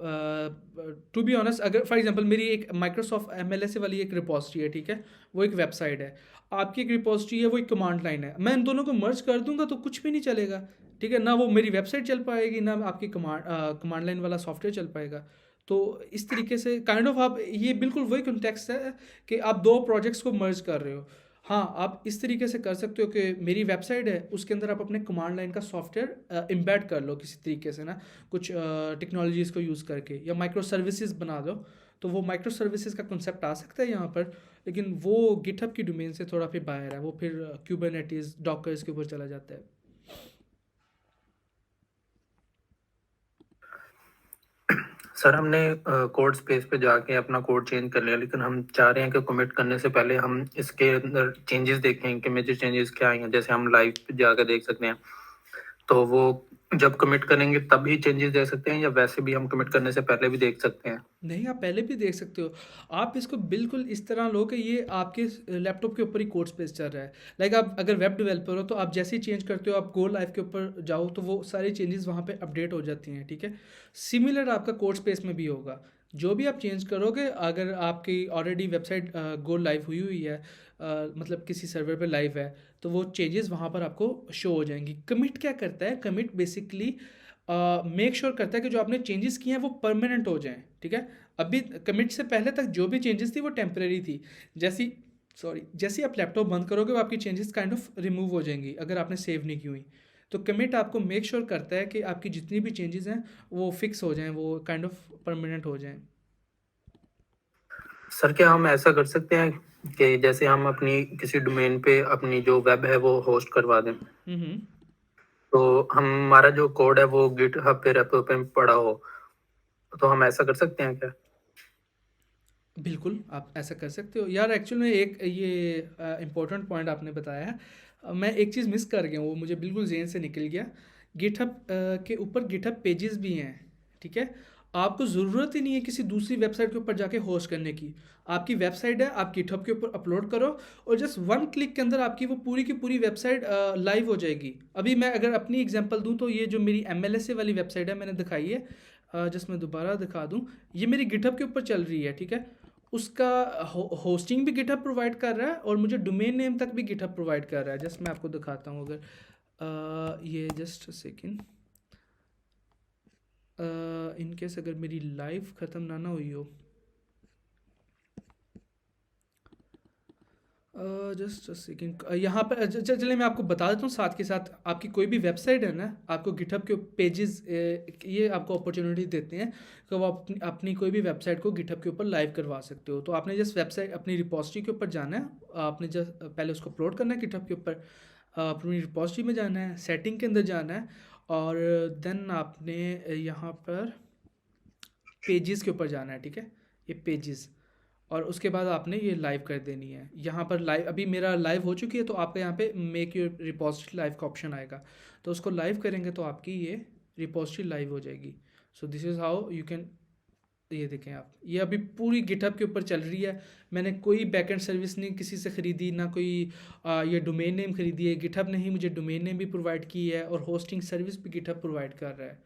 टू बी ऑनेस्ट, अगर फॉर एग्जांपल मेरी एक माइक्रोसॉफ्ट एमएलएस वाली एक रिपोजिटरी है, ठीक है, वो एक वेबसाइट है, आपकी एक रिपोजिटरी है, वो एक कमांड लाइन है, मैं इन दोनों को मर्ज कर दूंगा तो कुछ भी नहीं चलेगा, ठीक है। ना वो मेरी वेबसाइट चल पाएगी, ना आपकी कमांड लाइन वाला सॉफ्टवेयर चल पाएगा। तो इस तरीके से काइंड ऑफ आप, ये बिल्कुल वही कॉन्टेक्स्ट है कि आप दो प्रोजेक्ट्स को मर्ज कर रहे हो। हाँ, आप इस तरीके से कर सकते हो कि मेरी वेबसाइट है, उसके अंदर आप अपने कमांड लाइन का सॉफ्टवेयर एम्बेड कर लो किसी तरीके से ना, कुछ टेक्नोलॉजीज़ को यूज़ करके, या माइक्रो सर्विसेज बना दो। तो वो माइक्रो सर्विसेज का कंसेप्ट आ सकता है यहाँ पर, लेकिन वो गिटहब की डोमेन से थोड़ा फिर बाहर है, वो फिर क्यूबरनेटीज डॉकर्स के ऊपर चला जाता है। सर हमने कोड स्पेस पे जाके अपना कोड चेंज कर लिया, लेकिन हम चाह रहे हैं कि कमिट करने से पहले हम इसके अंदर चेंजेस देखें कि मेजर चेंजेस क्या आई हैं। जैसे हम लाइव पे जाकर देख सकते हैं, तो वो जब कमिट करेंगे तब ही चेंजेस दे सकते हैं, या वैसे भी हम कमिट करने से पहले भी देख सकते हैं? नहीं, आप पहले भी देख सकते हो। आप इसको बिल्कुल इस तरह लो कि ये आपके लैपटॉप के ऊपर ही कोड स्पेस चल रहा है। लाइक आप अगर वेब डेवलपर हो तो आप जैसे ही चेंज करते हो, आप गो लाइव के ऊपर जाओ तो वो सारी चेंजेस वहाँ पे अपडेट हो जाती हैं, ठीक है। सिमिलर आपका कोड स्पेस में भी होगा। जो भी आप चेंज करोगे, अगर आपकी ऑलरेडी वेबसाइट गो लाइव हुई हुई है, मतलब किसी सर्वर पे लाइव है, तो वो चेंजेस वहाँ पर आपको शो हो जाएंगी। कमिट क्या करता है? कमिट बेसिकली मेक श्योर करता है कि जो आपने चेंजेस किए हैं वो परमानेंट हो जाएं, ठीक है। अभी कमिट से पहले तक जो भी चेंजेस थी वो टेम्परेरी थी। जैसे आप लैपटॉप बंद करोगे वो आपकी चेंजेस काइंड ऑफ रिमूव हो जाएंगी अगर आपने सेव नहीं की हुई। तो कमिट आपको मेक श्योर करता है कि आपकी जितनी भी चेंजेस हैं वो फिक्स हो जाएं, वो काइंड ऑफ परमानेंट हो जाएं। सर क्या हम ऐसा कर सकते हैं कि जैसे हम अपनी किसी डोमेन पे अपनी जो वेब है वो होस्ट करवा दें, तो हमारा जो कोड है वो गिटहब पे रेपो पे पड़ा हो, तो हम ऐसा कर सकते हैं क्या? बिल्कुल, आप ऐसा कर सकते हो यार। एक्चुअल में एक ये इम्पोर्टेंट पॉइंट आपने बताया है, मैं एक चीज़ मिस कर गया हूँ, वो मुझे बिल्कुल ज़हन से निकल गया। गिटहब के ऊपर गिटहब पेजेस भी हैं, ठीक है। आपको ज़रूरत ही नहीं है किसी दूसरी वेबसाइट के ऊपर जाके होस्ट करने की। आपकी वेबसाइट है, आप गिटहब के ऊपर अपलोड करो और जस्ट वन क्लिक के अंदर आपकी वो पूरी की पूरी वेबसाइट लाइव हो जाएगी। अभी मैं अगर अपनी एग्जांपल दूं तो ये जो मेरी MLS वाली वेबसाइट है मैंने दिखाई है, जस्ट मैं दोबारा दिखा दूं, ये मेरी गिटहब के ऊपर चल रही है, ठीक है। उसका होस्टिंग भी गिटहब प्रोवाइड कर रहा है और मुझे डोमेन नेम तक भी गिटहब प्रोवाइड कर रहा है। जस्ट मैं आपको दिखाता हूँ, अगर ये जस्ट सेकेंड, इन केस अगर मेरी लाइफ ख़त्म ना हुई हो, जस्ट सेकेंड, यहाँ पर चलिए मैं आपको बता देता हूँ साथ के साथ। आपकी कोई भी वेबसाइट है ना, आपको गिटहब के पेजेस ये आपको अपॉर्चुनिटी देते हैं कि वो अपनी कोई भी वेबसाइट को गिटहब के ऊपर लाइव करवा सकते हो। तो आपने जस्ट वेबसाइट अपनी रिपोजिटरी के ऊपर जाना है, आपने जस्ट पहले उसको अपलोड करना है गिटहब के ऊपर, अपनी रिपोजिटरी में जाना है, सेटिंग के अंदर जाना है, और देन आपने यहाँ पर पेजेस के ऊपर जाना है, ठीक है, ये पेजेस। और उसके बाद आपने ये लाइव कर देनी है। यहाँ पर लाइव अभी मेरा लाइव हो चुकी है, तो आपका यहाँ पे मेक योर रिपोजिटरी लाइव का ऑप्शन आएगा, तो उसको लाइव करेंगे तो आपकी ये रिपोजिटरी लाइव हो जाएगी। So this is how you can, ये देखें आप, ये अभी पूरी गिटहब के ऊपर चल रही है। मैंने कोई बैकएंड सर्विस नहीं किसी से ख़रीदी, ना कोई ये डोमेन नेम खरीदी है। गिटहब ने ही मुझे डोमेन नेम भी प्रोवाइड की है और होस्टिंग सर्विस भी गिटहब प्रोवाइड कर रहा है।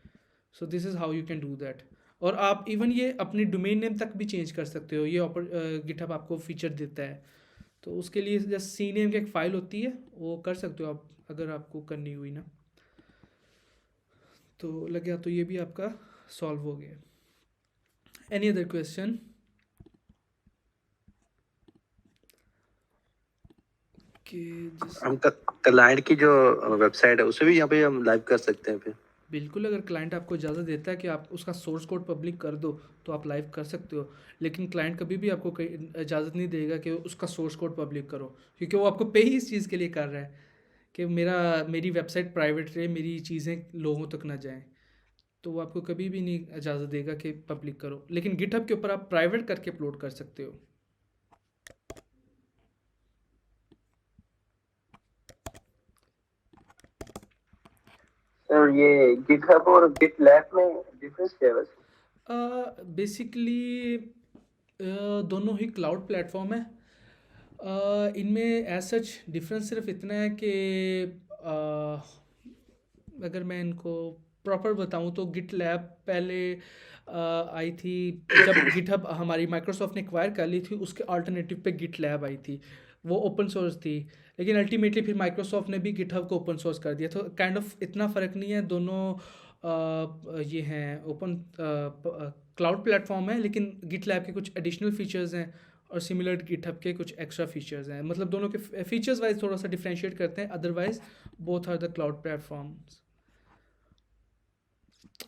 So this is how you can do that. और आप इवन ये अपनी डोमेन नेम तक भी चेंज कर सकते हो, ये गिटहब आपको फीचर देता है। तो उसके लिए जस्ट सी नेम की एक फ़ाइल होती है, वो कर सकते हो आप अगर आपको करनी हुई ना। तो लग गया, तो ये भी आपका सॉल्व हो गया। Any other question? हम क्लाइंट की जो वेबसाइट है उसे भी यहाँ पे हम लाइव कर सकते हैं फिर? बिल्कुल, अगर क्लाइंट आपको इजाज़त देता है कि आप उसका सोर्स कोड पब्लिक कर दो तो आप लाइव कर सकते हो, लेकिन क्लाइंट कभी भी आपको इजाज़त नहीं देगा कि उसका सोर्स कोड पब्लिक करो, क्योंकि वो आपको पे ही इस चीज़ के लिए कर रहा है कि मेरी वेबसाइट प्राइवेट रहे, मेरी चीज़ें लोगों तक ना जाएं। तो वो आपको कभी भी नहीं इजाज़त देगा कि पब्लिक करो, लेकिन गिटहब के ऊपर आप प्राइवेट करके अपलोड कर सकते हो। सर ये गिटहब और गिटलैब में डिफरेंस क्या है वैसे? बेसिकली दोनों ही क्लाउड प्लेटफॉर्म है। इनमें एज सच डिफरेंस सिर्फ इतना है कि अगर मैं इनको प्रॉपर बताऊं तो गिटलैब पहले आई थी जब गिटहब हमारी माइक्रोसॉफ्ट ने एक्वायर कर ली थी, उसके अल्टरनेटिव पे गिटलैब आई थी। वो ओपन सोर्स थी, लेकिन अल्टीमेटली फिर माइक्रोसॉफ्ट ने भी गिटहब को ओपन सोर्स कर दिया। तो काइंड ऑफ इतना फ़र्क नहीं है, दोनों ये हैं ओपन क्लाउड प्लेटफॉर्म है, लेकिन गिटलैब के कुछ एडिशनल फीचर्स हैं और सिमिलर गिटहब के कुछ एक्स्ट्रा फीचर्स हैं। मतलब दोनों के फीचर्स वाइज थोड़ा सा डिफ्रेंशिएट करते हैं, otherwise both are the cloud platforms.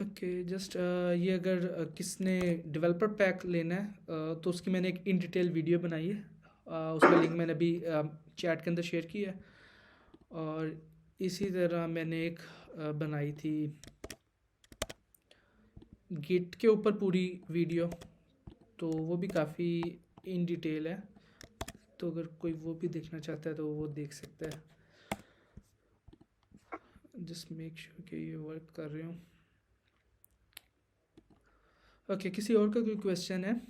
Okay, just ये अगर किसने डेवलपर पैक लेना है तो उसकी मैंने एक इन डिटेल वीडियो बनाई है, उसका लिंक मैंने अभी चैट के अंदर शेयर किया है। और इसी तरह मैंने एक बनाई थी गिट के ऊपर पूरी वीडियो, तो वो भी काफ़ी इन डिटेल है, तो अगर कोई वो भी देखना चाहता है तो वो देख सकता है। जस्ट मेक श्योर कि ये वर्क कर रहे हो। ओके, किसी और का कोई क्वेश्चन है?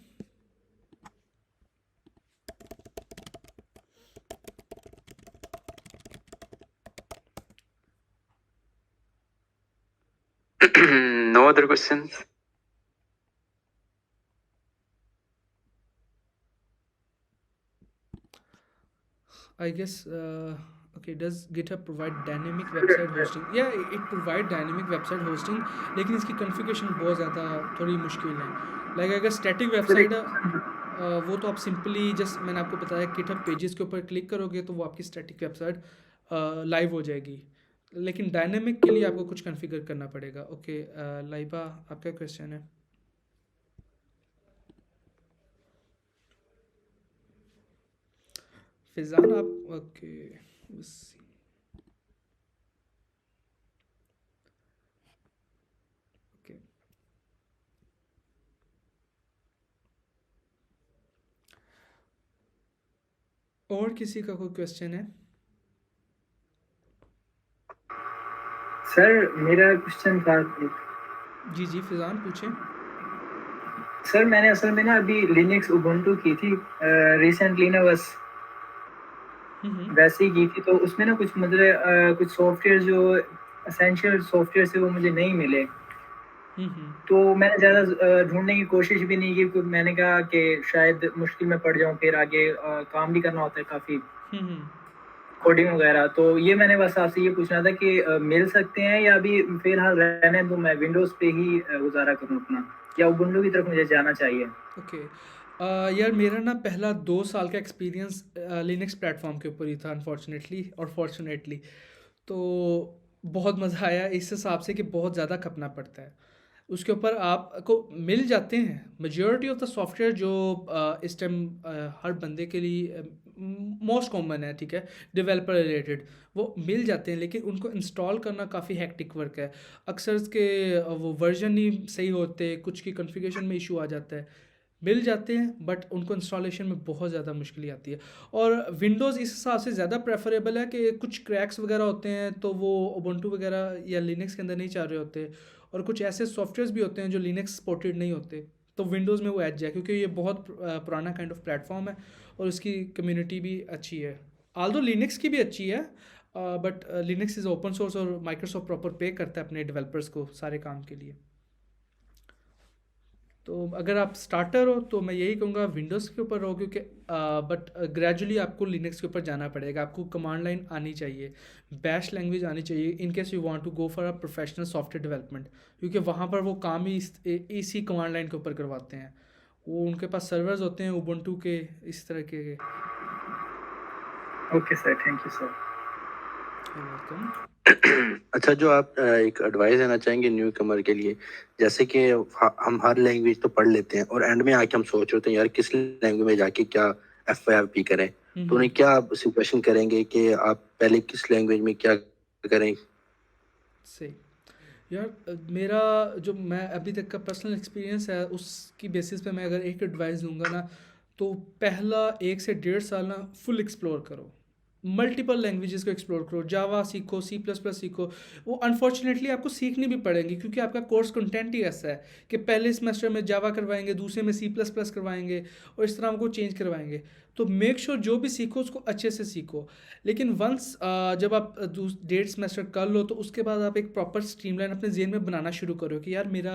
No other questions? I guess okay, does GitHub provide dynamic website hosting? Yeah, it provide dynamic website hosting, लेकिन इसकी कॉन्फ़िगरेशन बहुत ज़्यादा थोड़ी मुश्किल है। लाइक अगर स्टैटिक वेबसाइट है वो तो आप सिंपली जस्ट मैंने आपको बताया GitHub पेजेस के ऊपर क्लिक करोगे तो वो आपकी स्टैटिक वेबसाइट लाइव हो जाएगी, लेकिन डायनेमिक के लिए आपको कुछ कॉन्फ़िगर करना पड़ेगा। ओके, लाइबा आपका क्वेश्चन है? फिजान आप ओके, ओके, और किसी का कोई क्वेश्चन है? सर मेरा क्वेश्चन था। जी जी फिजान पूछें। सर मैंने असल में ना अभी लिनक्स उबुंटू की थी रिसेंटली ना, बस वैसे ही की थी, तो उसमें ना कुछ मतलब कुछ सॉफ्टवेयर जो एसेंशियल सॉफ्टवेयर से वो मुझे नहीं मिले, तो मैंने ज़्यादा ढूंढने की कोशिश भी नहीं की, क्योंकि मैंने कहा कि शायद मुश्किल में पड़ जाऊं, फिर आगे काम भी करना होता है काफ़ी कोडिंग वगैरह। तो ये मैंने बस आपसे ये पूछना था कि मिल सकते हैं या अभी फिलहाल रहने दो, मैं विंडोज़ पे ही गुजारा करूँ अपना, या उबुंटू की तरफ मुझे जाना चाहिए? ओके, यार मेरा ना पहला 2 साल का एक्सपीरियंस लिनक्स प्लेटफॉर्म के ऊपर ही था अनफॉर्चुनेटली और फॉर्चुनेटली, तो बहुत मज़ा आया इस हिसाब से कि बहुत ज़्यादा खपना पड़ता है। उसके ऊपर आपको मिल जाते हैं मेजॉरिटी ऑफ द सॉफ्टवेयर जो इस टाइम हर बंदे के लिए मोस्ट कॉमन है, ठीक है, डेवलपर रिलेटेड, वो मिल जाते हैं, लेकिन उनको इंस्टॉल करना काफ़ी हेक्टिक वर्क है। अक्सर इसके वो वर्जन नहीं सही होते, कुछ की कॉन्फ़िगरेशन में इशू आ जाता है, मिल जाते हैं बट उनको इंस्टॉलेशन में बहुत ज़्यादा मुश्किल आती है। और विंडोज़ इस हिसाब से ज़्यादा प्रेफरेबल है कि कुछ क्रैक्स वगैरह होते हैं तो वो उबुंटू वगैरह या लिनक्स के अंदर नहीं चल रहे होते, और कुछ ऐसे सॉफ्टवेयर्स भी होते हैं जो लिनक्स सपोर्टेड नहीं होते, तो विंडोज़ में वो एज है क्योंकि ये बहुत पुराना काइंड ऑफ प्लेटफॉर्म है और उसकी कम्युनिटी भी अच्छी है। आल्दो लिनक्स की भी अच्छी है but Linux is open source और माइक्रोसॉफ्ट प्रॉपर पे करता है अपने डेवलपर्स को सारे काम के लिए। तो अगर आप स्टार्टर हो तो मैं यही कहूँगा विंडोज़ के ऊपर रहो, क्योंकि बट ग्रेजुअली आपको लिनक्स के ऊपर जाना पड़ेगा। आपको कमांड लाइन आनी चाहिए, बैश लैंग्वेज आनी चाहिए in case you want to go for a professional software development, क्योंकि वहाँ पर वो काम ही इसी कमांड लाइन के ऊपर करवाते हैं। वो उनके पास सर्वर्स होते हैं उबुंटू के इस तरह के। Okay sir, thank you sir. Welcome. अच्छा, जो आप एक एडवाइस देना चाहेंगे न्यू कमर के लिए, जैसे कि हम हर लैंग्वेज तो पढ़ लेते हैं और एंड में आके हम सोच रहे होते हैं यार किस लैंग्वेज में जाके क्या FYP करें, तो उन्हें क्या आप सजेशन करेंगे कि आप पहले किस लैंग्वेज में क्या करें? सही यार, मेरा जो मैं अभी तक का पर्सनल एक्सपीरियंस है उसकी बेसिस पे मैं अगर एक एडवाइस दूंगा ना, तो पहला 1 से 1.5 साल ना फुल एक्सप्लोर करो, मल्टीपल लैंग्वेजेस को एक्सप्लोर करो, जावा सीखो, C++ सीखो। वो अनफॉर्चुनेटली आपको सीखनी भी पड़ेंगी क्योंकि आपका कोर्स कंटेंट ही ऐसा है कि पहले सेमेस्टर में जावा करवाएंगे, दूसरे में C++ करवाएंगे और इस तरह आपको चेंज करवाएंगे। तो मेक श्योर जो भी सीखो उसको अच्छे से सीखो, लेकिन वंस जब आप 1.5 सेमेस्टर कर लो तो उसके बाद आप एक प्रॉपर स्ट्रीमलाइन अपने जेन में बनाना शुरू करो कि यार मेरा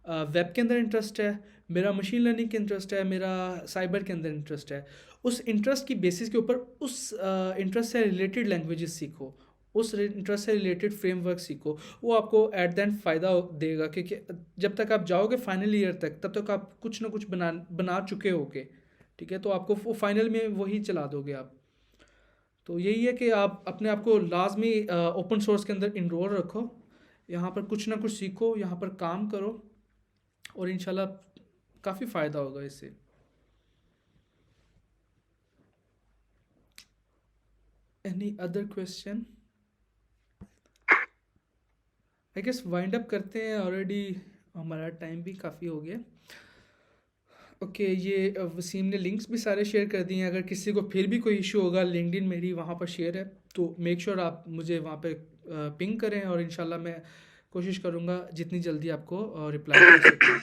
वेब के अंदर इंटरेस्ट है, मेरा मशीन लर्निंग के इंटरेस्ट है, मेरा साइबर के अंदर इंटरेस्ट है। उस इंटरेस्ट की बेसिस के ऊपर उस इंटरेस्ट से रिलेटेड लैंग्वेजेस सीखो, उस इंटरेस्ट से रिलेटेड फ्रेमवर्क सीखो। वो आपको एट द एंड फ़ायदा देगा, क्योंकि जब तक आप जाओगे फाइनल ईयर तक तब तक आप कुछ ना कुछ बना चुके होगे, ठीक है, तो आपको वो फाइनल में वही चला दोगे आप। तो यही है कि आप अपने आप को लाजमी ओपन सोर्स के अंदर इनरोल रखो, यहाँ पर कुछ ना कुछ सीखो, यहाँ पर काम करो और इंशाल्लाह काफ़ी फ़ायदा होगा इससे। Any other question? I guess wind up करते हैं, ऑलरेडी हमारा टाइम भी काफ़ी हो गया। ओके, ये वसीम ने लिंक्स भी सारे शेयर कर दिए हैं। अगर किसी को फिर भी कोई इशू होगा, लिंक्डइन मेरी वहाँ पर शेयर है, तो मेक श्योर आप मुझे वहाँ पे पिंग करें और इंशाल्लाह मैं कोशिश करूँगा जितनी जल्दी आपको रिप्लाई कर सकूँ।